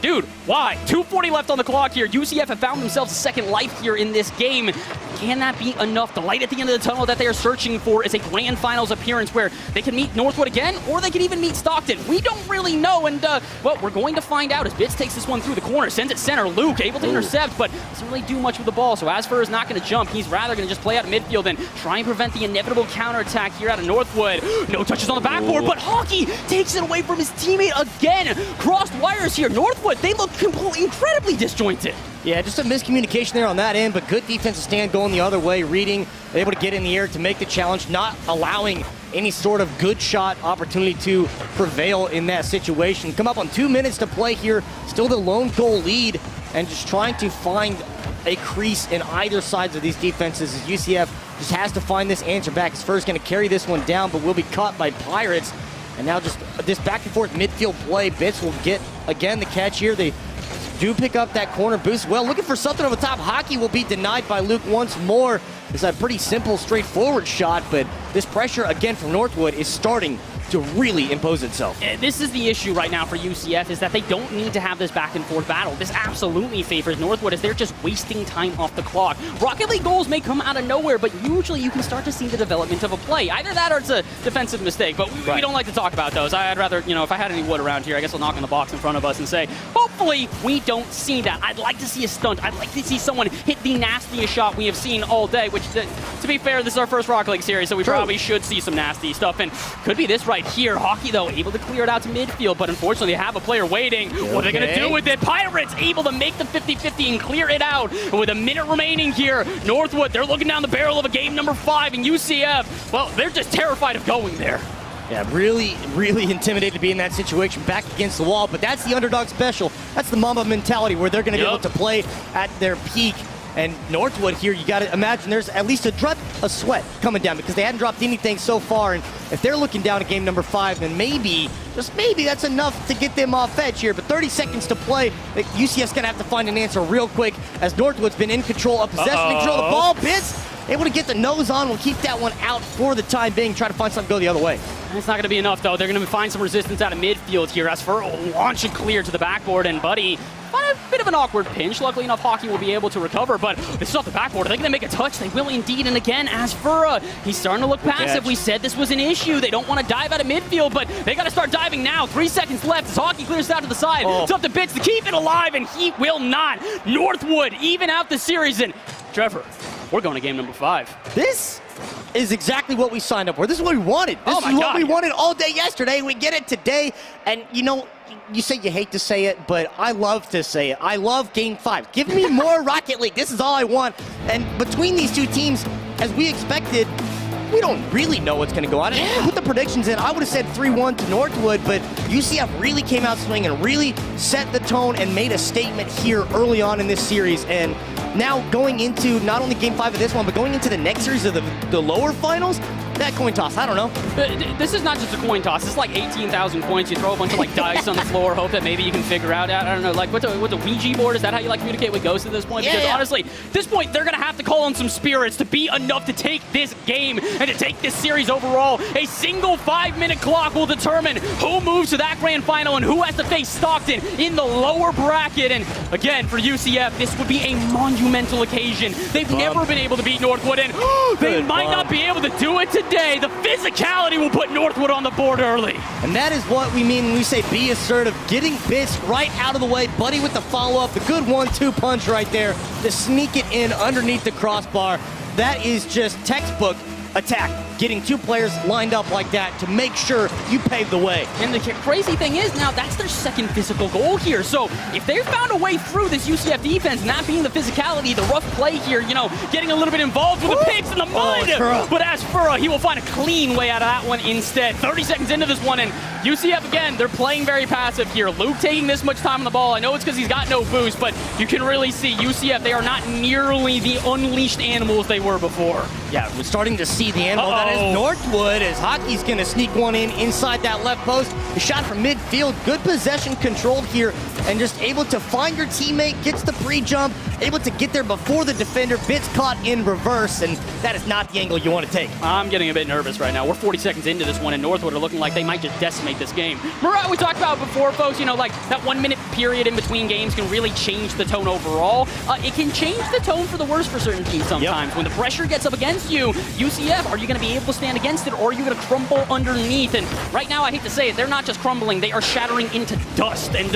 dude, why? 2:40 left on the clock here. UCF have found themselves a second life here in this game. Can that be enough? The light at the end of the tunnel that they are searching for is a grand finals appearance where they can meet Northwood again, or they can even meet Stockton. We don't really know, and, well, we're going to find out as Bitz takes this one through the corner, sends it center. Luke able to intercept, but doesn't really do much with the ball, so Asfer is not going to jump. He's rather going to just play out of midfield and try and prevent the inevitable counterattack here out of Northwood. No touches on the backboard, but Hockey takes it away from his teammate again. Crossed wires here. Northwood, they look incredibly disjointed. Yeah, just a miscommunication there on that end, but good defensive stand going the other way, reading, able to get in the air to make the challenge, not allowing any sort of good shot opportunity to prevail in that situation. Come up on 2 minutes to play here, still the lone goal lead, and just trying to find a crease in either sides of these defenses as UCF just has to find this answer back. His first going to carry this one down, but will be caught by Pirates. And now just this back and forth midfield play. Bitz will get, again, the catch here. They do pick up that corner boost. Well, looking for something over the top. Hockey will be denied by Luke once more. It's a pretty simple, straightforward shot, but this pressure, again, from Northwood is starting to really impose itself. This is the issue right now for UCF, is that they don't need to have this back and forth battle. This absolutely favors Northwood as they're just wasting time off the clock. Rocket League goals may come out of nowhere, but usually you can start to see the development of a play. Either that or it's a defensive mistake, but we don't like to talk about those. I'd rather, you know, if I had any wood around here, I guess I'll knock on the box in front of us and say, hopefully we don't see that. I'd like to see a stunt. I'd like to see someone hit the nastiest shot we have seen all day, which, to be fair, this is our first Rocket League series, so we probably should see some nasty stuff, and could be this right here. Hockey, though, able to clear it out to midfield, but unfortunately they have a player waiting. What are they going to do with it? Pirates able to make the 50-50 and clear it out. And with a minute remaining here, Northwood, they're looking down the barrel of a game number 5, and UCF, well, they're just terrified of going there. Yeah, really, really intimidated to be in that situation, back against the wall, but that's the underdog special. That's the Mamba mentality where they're going to be able to play at their peak. And Northwood here, you got to imagine there's at least a drop of sweat coming down because they hadn't dropped anything so far. And if they're looking down at game number 5, then maybe, just maybe, that's enough to get them off edge here. But 30 seconds to play. UCF's going to have to find an answer real quick as Northwood's been in control of possession, control of the ball. Bitz able to get the nose on. We'll keep that one out for the time being. Try to find something to go the other way. It's not going to be enough, though. They're going to find some resistance out of midfield here. As for launch and clear to the backboard, and Buddy, a bit of an awkward pinch. Luckily enough, Hockey will be able to recover, but this is off the backboard. Are they going to make a touch? They will indeed. And again, as for he's starting to look passive. We said this was an issue. They don't want to dive out of midfield, but they got to start diving now. 3 seconds left as Hockey clears out to the side. It's up to Bitz to keep it alive, and he will not. Northwood even out the series, and Trevor, we're going to game number 5. This is exactly what we signed up for. This is what we wanted. This is what we wanted all day yesterday. We get it today. And, you know, you say you hate to say it, but I love to say it. I love Game 5. Give me more Rocket League. This is all I want. And between these two teams, as we expected, we don't really know what's going to go on. Put the predictions in. I would have said 3-1 to Northwood, but UCF really came out swinging and really set the tone and made a statement here early on in this series. And now going into not only Game 5 of this one, but going into the next series of the lower finals, that coin toss. I don't know. This is not just a coin toss. It's like 18,000 points. You throw a bunch of like dice on the floor, hope that maybe you can figure out. I don't know, like what's a Ouija board? Is that how you like communicate with ghosts at this point? Because honestly, at this point, they're going to have to call on some spirits to be enough to take this game and to take this series overall. A single 5-minute clock will determine who moves to that grand final and who has to face Stockton in the lower bracket. And again, for UCF, this would be a monumental occasion. They've never been able to beat Northwood, and they might not be able to do it today. The physicality will put Northwood on the board early. And that is what we mean when we say be assertive. Getting Bits right out of the way. Buddy with the follow-up. The good 1-2 punch right there to sneak it in underneath the crossbar. That is just textbook attack. Getting two players lined up like that to make sure you pave the way. And the crazy thing is now that's their second physical goal here. So if they've found a way through this UCF defense, not being the physicality, the rough play here, you know, getting a little bit involved with the picks and the mud. But as for he will find a clean way out of that one instead. 30 seconds into this one, and UCF, again, they're playing very passive here. Luke taking this much time on the ball. I know it's because he's got no boost, but you can really see UCF, they are not nearly the unleashed animals they were before. Yeah, we're starting to see the animal that is Northwood, as Hockey's going to sneak one in inside that left post. A shot from midfield, good possession controlled here, and just able to find your teammate, gets the pre-jump, able to get there before the defender. Bits caught in reverse, and that is not the angle you want to take. I'm getting a bit nervous right now. We're 40 seconds into this one, and Northwood are looking like they might just decimate this game. Remember we talked about before, folks, you know, like that 1 minute period in between games can really change the tone overall. It can change the tone for the worse for certain teams sometimes. When the pressure gets up against you, UCF, are you going to be able to stand against it, or are you going to crumble underneath? And right now, I hate to say it, they're not just crumbling, they are shattering into dust. And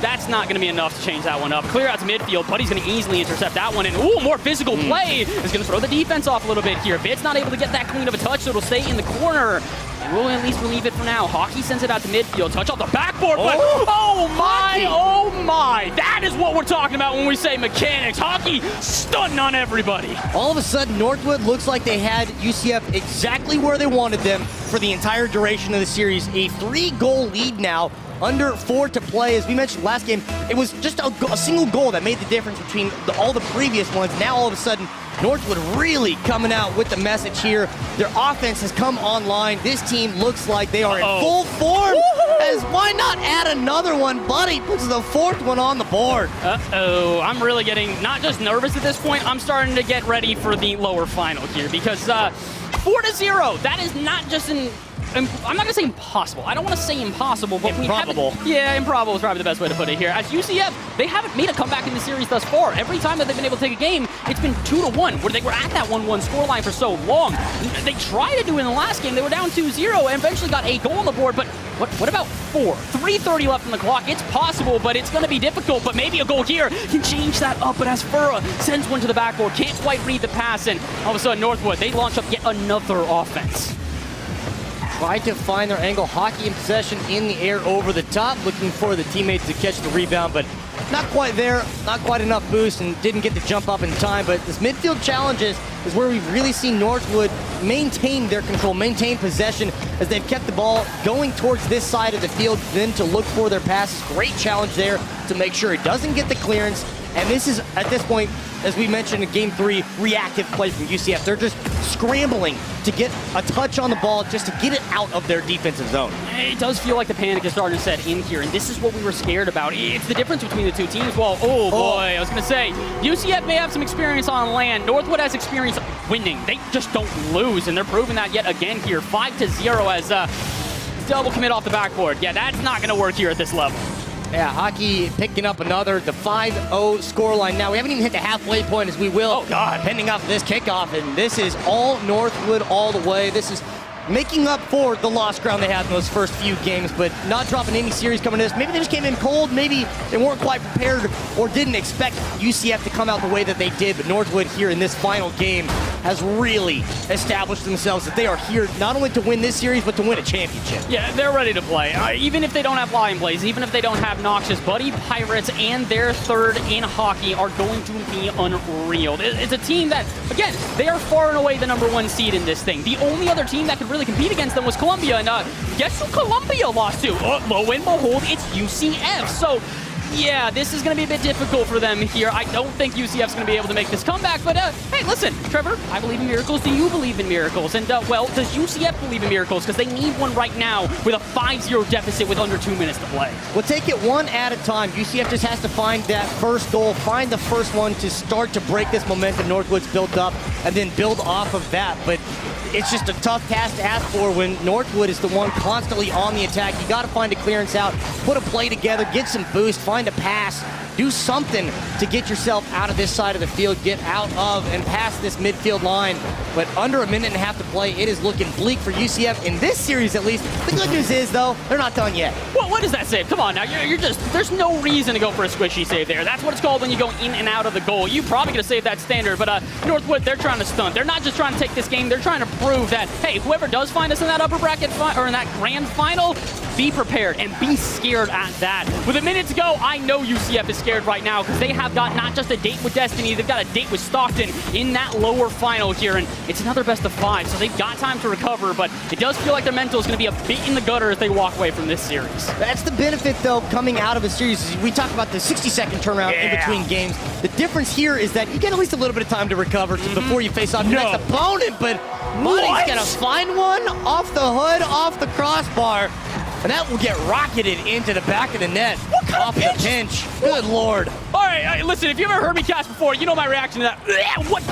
that's not going to be enough to change that one up. Clear out to midfield. Buddy's going to easily intercept that one. And, ooh, more physical play is going to throw the defense off a little bit here. Bit's not able to get that clean of a touch, so it'll stay in the corner. And we'll at least relieve it for now. Hockey sends it out to midfield. Touch off the backboard, but oh my. That is what we're talking about when we say mechanics. Hockey stunting on everybody. All of a sudden, Northwood looks like they had UCF exactly where they wanted them for the entire duration of the series. A 3-goal lead now. Under 4 to play. As we mentioned last game, it was just a single goal that made the difference between all the previous ones. Now all of a sudden, Northwood really coming out with the message here. Their offense has come online. This team looks like they are in full form. As why not add another one? Buddy puts the 4th one on the board. I'm really getting not just nervous at this point, I'm starting to get ready for the lower final here because 4-0, that is not just an I'm not going to say impossible. I don't want to say impossible, but improbable. Improbable is probably the best way to put it here. As UCF, they haven't made a comeback in the series thus far. Every time that they've been able to take a game, it's been 2-1, where they were at that 1-1 scoreline for so long. They tried to do it in the last game. They were down 2-0 and eventually got a goal on the board, but what about 4? 3:30 left on the clock. It's possible, but it's going to be difficult. But maybe a goal here can change that up. But as Furra sends one to the backboard, can't quite read the pass, and all of a sudden Northwood, they launch up yet another offense. Try to find their angle. Hockey in possession in the air over the top, looking for the teammates to catch the rebound, but not quite there, not quite enough boost, and didn't get the jump up in time. But this midfield challenges is where we've really seen Northwood maintain their control, maintain possession, as they've kept the ball going towards this side of the field, then to look for their passes. Great challenge there to make sure it doesn't get the clearance. And this is, at this point, as we mentioned in Game 3, reactive play from UCF. They're just scrambling to get a touch on the ball just to get it out of their defensive zone. It does feel like the panic is starting to set in here, and this is what we were scared about. It's the difference between the two teams. Well, oh boy, I was going to say, UCF may have some experience on land. Northwood has experience winning. They just don't lose, and they're proving that yet again here. 5-0 as double commit off the backboard. Yeah, that's not going to work here at this level. Yeah, Hockey picking up another, the 5-0 scoreline. Now, we haven't even hit the halfway point as we will, pending off this kickoff, and this is all Northwood all the way. This is making up for the lost ground they had in those first few games, but not dropping any series coming to this. Maybe they just came in cold, maybe they weren't quite prepared or didn't expect UCF to come out the way that they did, but Northwood here in this final game has really established themselves that they are here not only to win this series, but to win a championship. Yeah, they're ready to play. Even if they don't have line plays, even if they don't have Noxious, Buddy Pirates and their third in Hockey are going to be unreal. It's a team that, again, they are far and away the #1 seed in this thing. The only other team that could really compete against them was Columbia, and guess who Columbia lost to? Lo and behold, it's UCF. So Yeah, this is going to be a bit difficult for them here. I don't think UCF's going to be able to make this comeback, but hey, listen, Trevor, I believe in miracles. Do you believe in miracles? And, well, does UCF believe in miracles? Because they need one right now with a 5-0 deficit with under 2 minutes to play. We'll take it one at a time. UCF just has to find that first goal, find the first one to start to break this momentum Northwood's built up, and then build off of that. But it's just a tough task to ask for when Northwood is the one constantly on the attack. You got to find a clearance out, put a play together, get some boost, find a pass, do something to get yourself out of this side of the field, get out of and past this midfield line. But under a minute and a half to play, it is looking bleak for UCF in this series at least. The good news is, though, they're not done yet. Well, what does that save? Come on now, you're just, there's no reason to go for a squishy save there. That's what it's called when you go in and out of the goal. You probably gonna save that standard, but Northwood, they're trying to stunt. They're not just trying to take this game, they're trying to prove that, hey, whoever does find us in that upper bracket or in that grand final, be prepared and be scared at that. With a minute to go, I know UCF is scared right now because they have got not just a date with Destiny, they've got a date with Stockton in that lower final here, and it's another best of 5, so they've got time to recover, but it does feel like their mental is going to be a bit in the gutter as they walk away from this series. That's the benefit, though, coming out of a series. We talk about the 60-second turnaround in between games. The difference here is that you get at least a little bit of time to recover before you face off your next opponent, but Money's going to find one off the hood, off the crossbar, and that will get rocketed into the back of the net off the pinch. Good Lord. All right, listen, if you've ever heard me cast before, you know my reaction to that. What?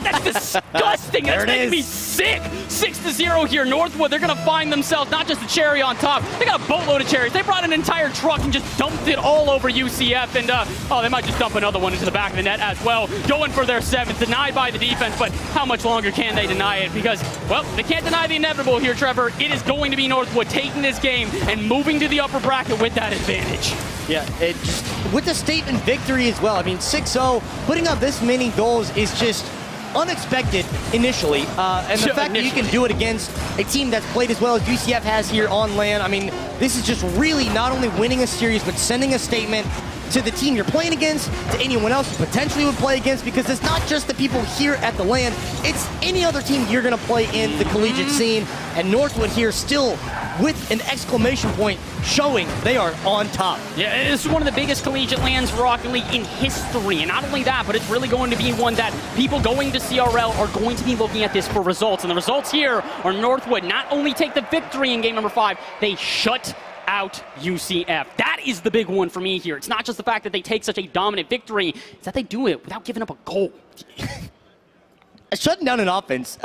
That's disgusting. That's making me sick. 6-0 here. Northwood, they're going to find themselves not just a cherry on top. They got a boatload of cherries. They brought an entire truck and just dumped it all over UCF. And, they might just dump another one into the back of the net as well. Going for their 7th. Denied by the defense, but how much longer can they deny it? Because, well, they can't deny the inevitable here, Trevor. It is going to be Northwood taking this game and moving to the upper bracket with that advantage. Yeah, it just, with the statement victory as well. I mean, 6-0, putting up this many goals is just unexpected initially. And the fact that you can do it against a team that's played as well as UCF has here on land, I mean, this is just really not only winning a series, but sending a statement to the team you're playing against, to anyone else you potentially would play against, because it's not just the people here at the land, it's any other team you're going to play in the collegiate scene. And Northwood here still with an exclamation point showing they are on top. Yeah, this is one of the biggest collegiate lands for Rocket League in history. And not only that, but it's really going to be one that people going to CRL are going to be looking at this for results. And the results here are Northwood not only take the victory in game number 5, they shut out UCF. That is the big one for me here. It's not just the fact that they take such a dominant victory, it's that they do it without giving up a goal. Shutting down an offense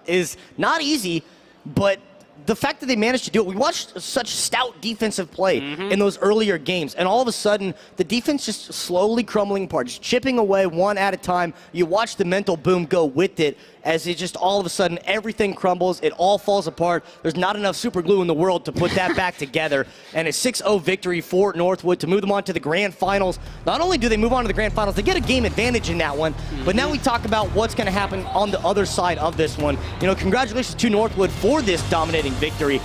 is not easy, but the fact that they managed to do it, we watched such stout defensive play in those earlier games, and all of a sudden, the defense just slowly crumbling apart, just chipping away one at a time. You watch the mental boom go with it, as it just all of a sudden, everything crumbles, it all falls apart. There's not enough super glue in the world to put that back together, and a 6-0 victory for Northwood to move them on to the grand finals. Not only do they move on to the grand finals, they get a game advantage in that one, but now we talk about what's going to happen on the other side of this one. You know, congratulations to Northwood for this dominating victory.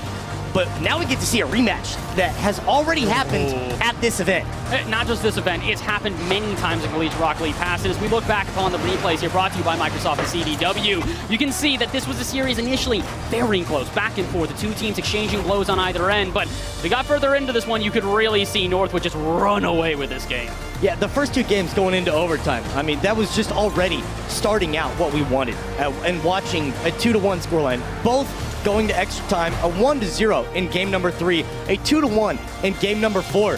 But now we get to see a rematch that has already happened at this event. Not just this event, it's happened many times in Collegiate Rocket League past. And as we look back upon the replays here brought to you by Microsoft and CDW, you can see that this was a series initially very close, back and forth, the two teams exchanging blows on either end. But as we got further into this one, you could really see Northwood just run away with this game. Yeah, the first 2 games going into overtime, I mean, that was just already starting out what we wanted. And watching a 2-1 scoreline, both going to extra time, a 1-0 in game number 3, a 2-1 in game number 4.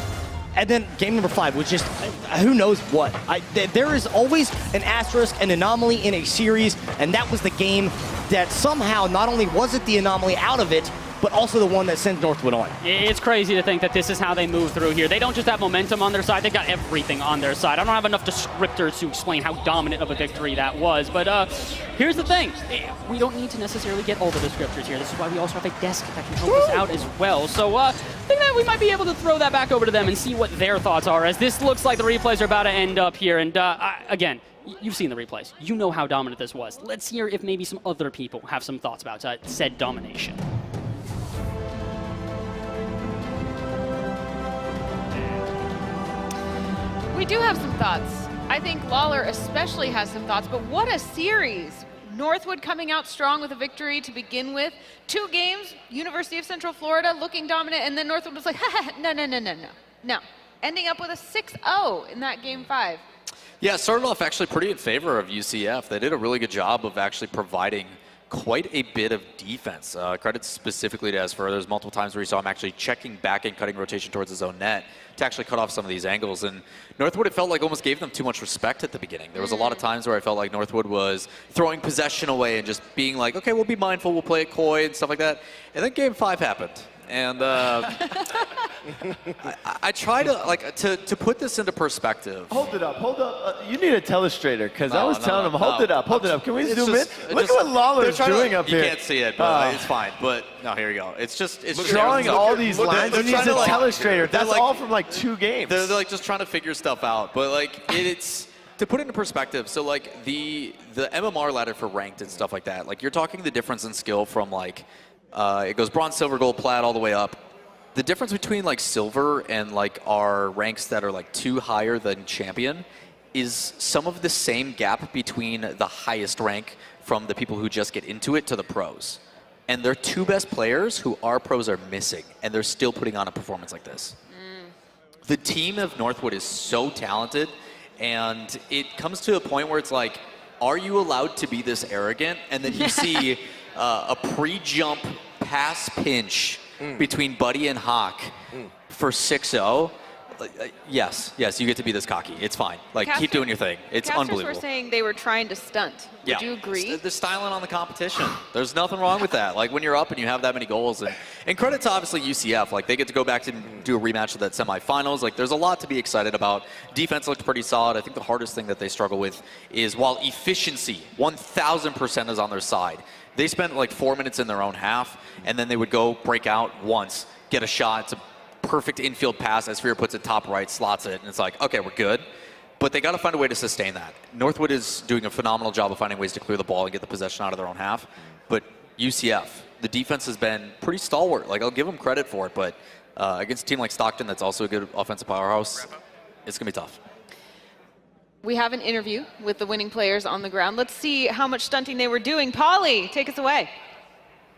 And then game number 5 was just, who knows what. There is always an asterisk, an anomaly in a series, and that was the game that somehow not only was it the anomaly out of it, but also the one that sends Northwood on. It's crazy to think that this is how they move through here. They don't just have momentum on their side, they've got everything on their side. I don't have enough descriptors to explain how dominant of a victory that was, but here's the thing. We don't need to necessarily get all the descriptors here. This is why we also have a desk that can help us out as well. So I think that we might be able to throw that back over to them and see what their thoughts are, as this looks like the replays are about to end up here. And again, you've seen the replays. You know how dominant this was. Let's hear if maybe some other people have some thoughts about said domination. We do have some thoughts. I think Lawler especially has some thoughts, but what a series. Northwood coming out strong with a victory to begin with. 2 games, University of Central Florida looking dominant, and then Northwood was like, no. ending up with a 6-0 in that Game 5. Yeah, it started off actually pretty in favor of UCF. They did a really good job of actually providing quite a bit of defense. Credit specifically to Esfer. There's multiple times where you saw him actually checking back and cutting rotation towards his own net to actually cut off some of these angles. And Northwood, it felt like almost gave them too much respect at the beginning. There was a lot of times where I felt like Northwood was throwing possession away and just being like, okay, we'll be mindful, we'll play it coy and stuff like that. And then Game 5 happened. And I try to, like, to put this into perspective. Hold it up, hold up. You need a telestrator, because I was telling him, hold it up. Can we zoom in? Look at what Lawler's doing up here. You can't see it, but it's fine. But, no, here you go. It's just, it's drawing all these lines. He needs a telestrator. That's like, all from, like, 2 games. They're like just trying to figure stuff out. But, like, it's, to put it into perspective, so, like, the MMR ladder for ranked and stuff like that, like, you're talking the difference in skill from, like, it goes bronze, silver, gold, plat, all the way up. The difference between like silver and like our ranks that are like 2 higher than champion is some of the same gap between the highest rank from the people who just get into it to the pros. And their 2 best players who our pros are missing, and they're still putting on a performance like this. The team of Northwood is so talented, and it comes to a point where it's like, are you allowed to be this arrogant? And then you see a pre-jump pass pinch between Buddy and Hawk for 6-0. Yes, you get to be this cocky. It's fine. Like, keep doing your thing. It's unbelievable. Casters were saying they were trying to stunt. Would you agree? They're styling on the competition. There's nothing wrong with that. Like, when you're up and you have that many goals. And credit to, obviously, UCF. Like, they get to go back to do a rematch of that semifinals. Like, there's a lot to be excited about. Defense looked pretty solid. I think the hardest thing that they struggle with is, while efficiency, 1,000% is on their side, they spent, like, 4 minutes in their own half, and then they would go break out once, get a shot. It's a perfect infield pass. Esfer puts it top right, slots it, and it's like, okay, we're good. But they got to find a way to sustain that. Northwood is doing a phenomenal job of finding ways to clear the ball and get the possession out of their own half. But UCF, the defense has been pretty stalwart. Like, I'll give them credit for it, but against a team like Stockton that's also a good offensive powerhouse, it's going to be tough. We have an interview with the winning players on the ground. Let's see how much stunting they were doing. Polly, take us away.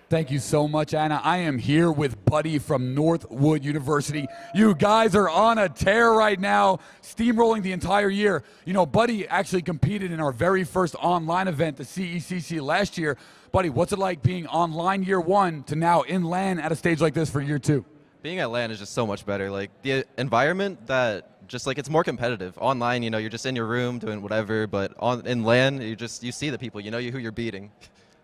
Thank you so much, Anna. I am here with Buddy from Northwood University. You guys are on a tear right now, steamrolling the entire year. You know, Buddy actually competed in our very first online event, the CECC, last year. Buddy, what's it like being online year 1 to now in LAN at a stage like this for year 2? Being at LAN is just so much better. Like, the environment that just, like, it's more competitive. Online, you know, you're just in your room doing whatever, but in LAN, you see the people, you know who you're beating.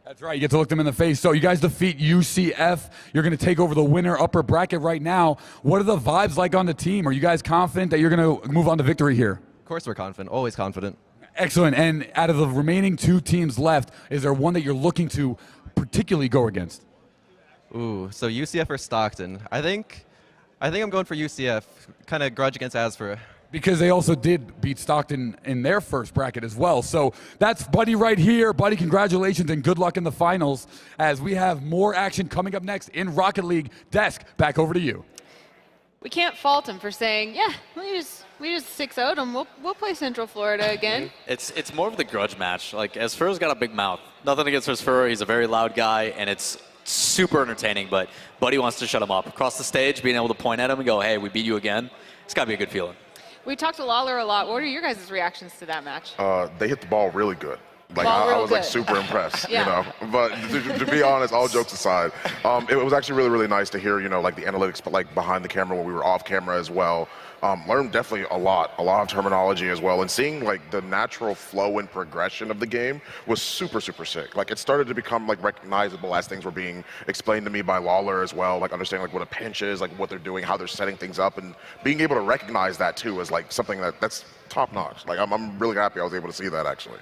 That's right, you get to look them in the face. So you guys defeat UCF. You're going to take over the winner upper bracket right now. What are the vibes like on the team? Are you guys confident that you're going to move on to victory here? Of course we're confident, always confident. Excellent. And out of the remaining 2 teams left, is there one that you're looking to particularly go against? Ooh, so UCF or Stockton? I think I'm going for UCF. Kind of grudge against Asper. Because they also did beat Stockton in their first bracket as well. So that's Buddy right here. Buddy, congratulations and good luck in the finals as we have more action coming up next in Rocket League. Desk, back over to you. We can't fault him for saying, yeah, we just 6-0'd them. We'll play Central Florida again. It's more of the grudge match. Like, Esfero's got a big mouth. Nothing against Esfero. He's a very loud guy, and it's super entertaining, but Buddy wants to shut him up. Across the stage, being able to point at him and go, hey, we beat you again, it's got to be a good feeling. We talked to Lawler a lot. What are your guys' reactions to that match? They hit the ball really good. Like, I was like super impressed, you know. But to be honest, all jokes aside, it was actually really, really nice to hear, you know, like the analytics, but like behind the camera when we were off camera as well. Learned definitely a lot of terminology as well, and seeing like the natural flow and progression of the game was super, super sick. Like, it started to become like recognizable as things were being explained to me by Lawler as well, like understanding like what a pinch is, like what they're doing, how they're setting things up, and being able to recognize that too is like something that's top notch. Like, I'm really happy I was able to see that actually.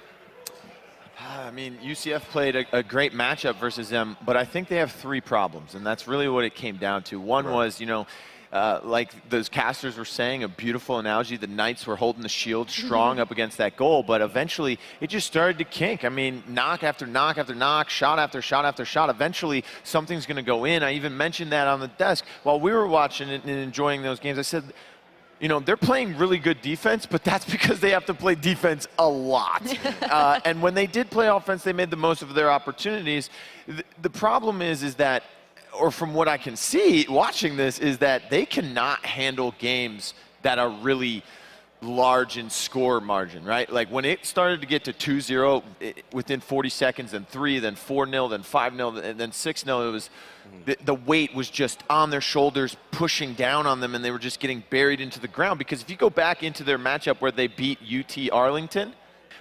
I mean, UCF played a great matchup versus them, but I think they have 3 problems, and that's really what it came down to. One was, you know, like those casters were saying, a beautiful analogy, the Knights were holding the shield strong up against that goal, but eventually it just started to kink. I mean, knock after knock after knock, shot after shot after shot. Eventually something's going to go in. I even mentioned that on the desk while we were watching it and enjoying those games. I said, you know, they're playing really good defense, but that's because they have to play defense a lot. And when they did play offense, they made the most of their opportunities. The problem is that, or from what I can see watching this, is that they cannot handle games that are really large in score margin, right? Like when it started to get to 2-0 within 40 seconds, then 3, then 4-0, then 5-0, and then 6-0, it was the weight was just on their shoulders, pushing down on them, and they were just getting buried into the ground. Because if you go back into their matchup where they beat UT Arlington,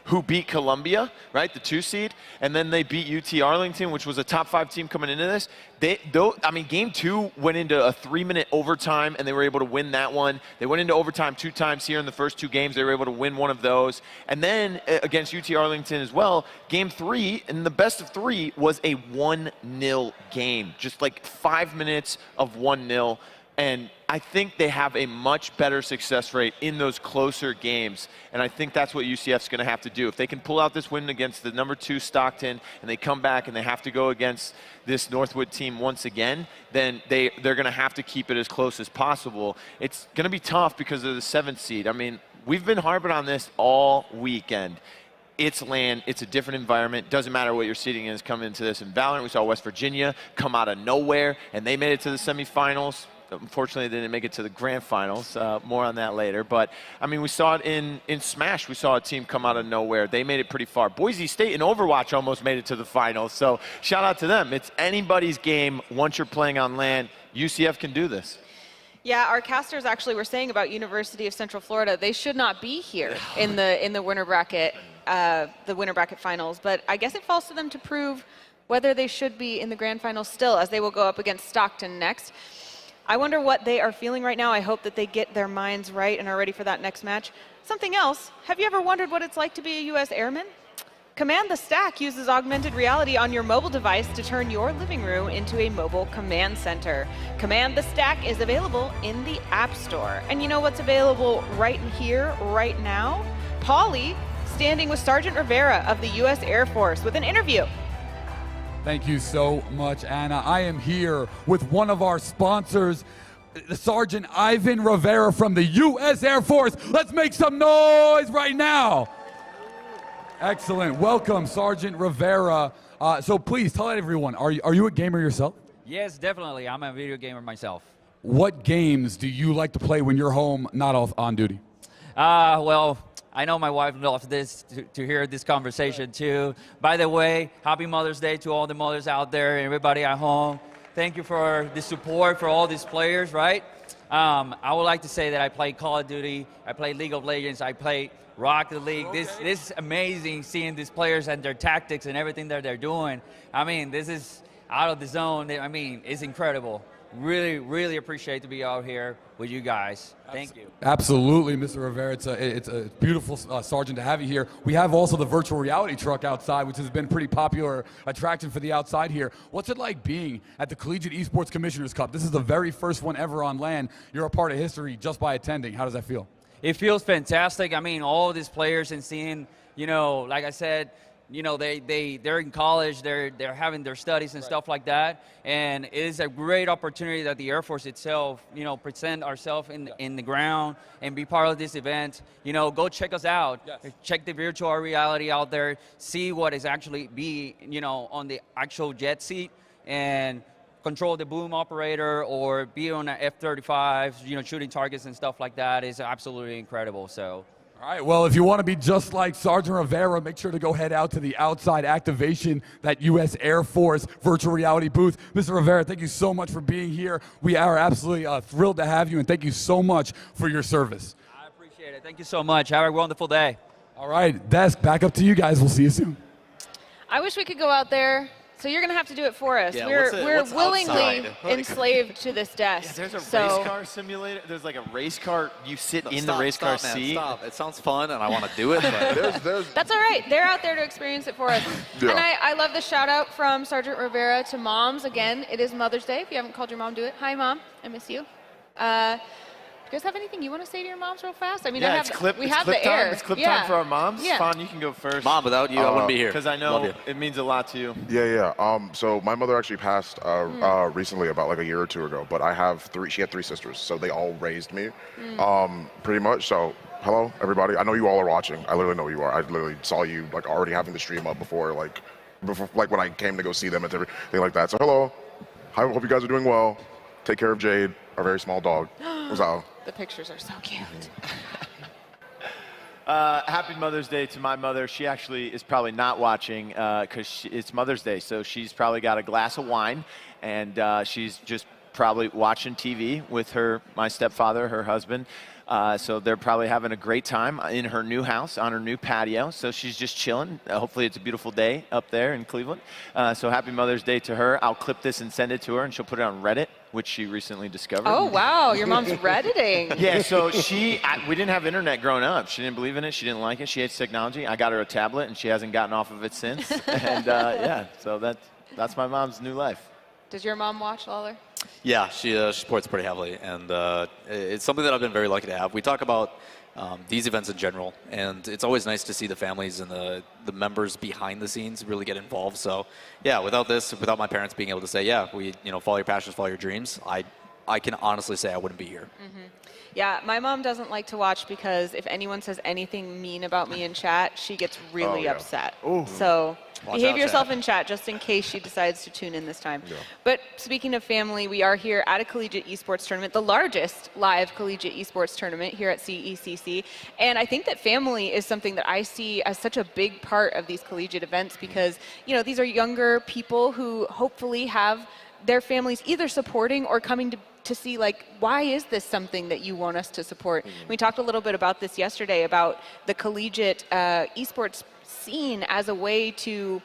who beat Columbia, right, the 2 seed, and then they beat UT Arlington, which was a top 5 team coming into this. Game 2 went into a 3-minute overtime, and they were able to win that one. They went into overtime 2 times here in the first 2 games. They were able to win one of those. And then against UT Arlington as well, game 3, in the best of 3, was a 1-0 game. Just like 5 minutes of 1-0. And I think they have a much better success rate in those closer games. And I think that's what UCF's going to have to do. If they can pull out this win against the number 2 Stockton, and they come back and they have to go against this Northwood team once again, then they're going to have to keep it as close as possible. It's going to be tough because of the 7th seed. I mean, we've been harping on this all weekend. It's land, it's a different environment. Doesn't matter what your seeding is coming into this. In Valorant, we saw West Virginia come out of nowhere, and they made it to the semifinals. Unfortunately, they didn't make it to the grand finals. More on that later. But, I mean, we saw it in Smash. We saw a team come out of nowhere. They made it pretty far. Boise State in Overwatch almost made it to the finals. So shout out to them. It's anybody's game once you're playing on land. UCF can do this. Yeah, our casters actually were saying about University of Central Florida, they should not be here in the winter bracket, finals. But I guess it falls to them to prove whether they should be in the grand finals still, as they will go up against Stockton next. I wonder what they are feeling right now. I hope that they get their minds right and are ready for that next match. Something else, have you ever wondered what it's like to be a U.S. Airman? Command the Stack uses augmented reality on your mobile device to turn your living room into a mobile command center. Command the Stack is available in the App Store. And you know what's available right here, right now? Paulie standing with Sergeant Rivera of the U.S. Air Force with an interview. Thank you so much, Anna. I am here with one of our sponsors, Sergeant Ivan Rivera from the U.S. Air Force. Let's make some noise right now. Excellent. Welcome, Sergeant Rivera. So please tell everyone, are you a gamer yourself? Yes, definitely. I'm a video gamer myself. What games do you like to play when you're home, not on duty? Well, I know my wife loves this to hear this conversation too. By the way, happy Mother's Day to all the mothers out there and everybody at home. Thank you for the support for all these players, right? I would like to say that I play Call of Duty, I play League of Legends, I play Rocket League. Okay. This is amazing seeing these players and their tactics and everything that they're doing. I mean, this is out of the zone. I mean, it's incredible. Really, really appreciate to be out here with you guys. Thank you. Absolutely, Mr. Rivera. It's a beautiful, Sergeant, to have you here. We have also the virtual reality truck outside, which has been pretty popular attraction for the outside here. What's it like being at the Collegiate Esports Commissioners Cup? This is the very first one ever on land. You're a part of history just by attending. How does that feel? It feels fantastic. I mean, all of these players and seeing, you know, like I said, you know, they're in college, they're having their studies and stuff like that, and it is a great opportunity that the Air Force itself, you know, present ourselves in the ground and be part of this event. You know, go check us out. Yes. Check the virtual reality out there, see what is actually you know, on the actual jet seat, and control the boom operator or be on an F-35, you know, shooting targets and stuff like that is absolutely incredible. So. All right, well, if you want to be just like Sergeant Rivera, make sure to go head out to the outside activation, that U.S. Air Force virtual reality booth. Mr. Rivera, thank you so much for being here. We are absolutely thrilled to have you, and thank you so much for your service. I appreciate it. Thank you so much. Have a wonderful day. All right, desk, back up to you guys. We'll see you soon. I wish we could go out there. So you're going to have to do it for us. Yeah, we're willingly outside? enslaved to this desk. Yeah, there's a race car simulator. There's like a race car. You sit in the race car seat. Stop. It sounds fun, and I want to do it. But That's all right. They're out there to experience it for us. Yeah. And I love the shout out from Sergeant Rivera to moms. Again, it is Mother's Day. If you haven't called your mom, do it. Hi, Mom. I miss you. Do you guys have anything you want to say to your moms real fast? I mean, yeah, we have the air. It's clip time for our moms. Yeah. Fawn, you can go first. Mom, without you, I wouldn't be here. Because I know it means a lot to you. Yeah. So my mother actually passed recently, about like a year or two ago. But I have she had 3 sisters, so they all raised me, pretty much. So hello, everybody. I know you all are watching. I literally know you are. I literally saw you like already having the stream up before when I came to go see them and everything like that. So hello. I hope you guys are doing well. Take care of Jade, our very small dog. So The pictures are so cute. Happy Mother's Day to my mother. She actually is probably not watching because it's Mother's Day, so she's probably got a glass of wine, and she's just probably watching TV with my stepfather, her husband. So they're probably having a great time in her new house on her new patio. So she's just chilling. Hopefully it's a beautiful day up there in Cleveland. So happy Mother's Day to her. I'll clip this and send it to her, and she'll put it on Reddit, which she recently discovered. Oh, wow. Your mom's Redditing. Yeah, so we didn't have internet growing up. She didn't believe in it. She didn't like it. She hates technology. I got her a tablet, and she hasn't gotten off of it since. And yeah, so that's my mom's new life. Does your mom watch, Lawler? Yeah, she supports pretty heavily, and it's something that I've been very lucky to have. We talk about these events in general, and it's always nice to see the families and the members behind the scenes really get involved. So, yeah, without my parents being able to say, yeah, follow your passions, follow your dreams, I can honestly say I wouldn't be here. Mm-hmm. Yeah, my mom doesn't like to watch because if anyone says anything mean about me in chat, she gets really upset. Ooh. So Watch behave out, yourself chat. in chat just in case she decides to tune in this time. Yeah. But speaking of family, we are here at a collegiate esports tournament, the largest live collegiate esports tournament here at CECC. And I think that family is something that I see as such a big part of these collegiate events because, these are younger people who hopefully have their families either supporting or coming to see, like, why is this something that you want us to support? We talked a little bit about this yesterday, about the collegiate esports scene as a way to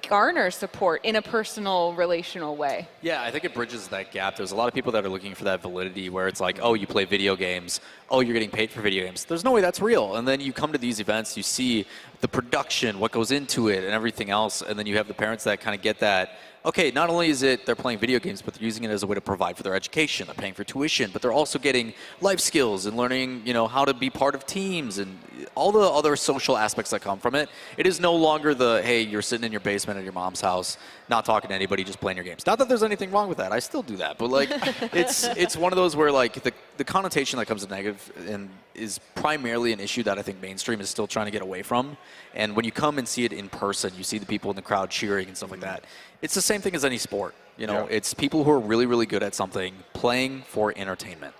garner support in a personal, relational way. Yeah, I think it bridges that gap. There's a lot of people that are looking for that validity where it's like, oh, you play video games. Oh, you're getting paid for video games. There's no way that's real. And then you come to these events, you see the production, what goes into it, and everything else. And then you have the parents that kind of get that, okay, not only is it they're playing video games, but they're using it as a way to provide for their education. They're paying for tuition, but they're also getting life skills and learning, how to be part of teams and all the other social aspects that come from it. It is no longer hey, you're sitting in your basement at your mom's house, not talking to anybody, just playing your games. Not that there's anything wrong with that. I still do that. But, it's one of those where, the connotation that comes to negative and is primarily an issue that I think mainstream is still trying to get away from. And when you come and see it in person, you see the people in the crowd cheering and stuff like that. It's the same thing as any sport. It's people who are really, really good at something playing for entertainment.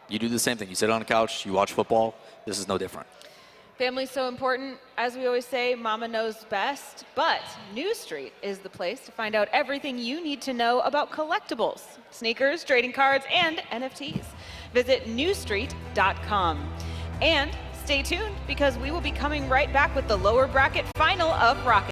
You do the same thing. You sit on a couch, you watch football. This is no different. Family's so important. As we always say, mama knows best, but New Street is the place to find out everything you need to know about collectibles, sneakers, trading cards, and NFTs. Visit newstreet.com. And stay tuned because we will be coming right back with the lower bracket final of Rocket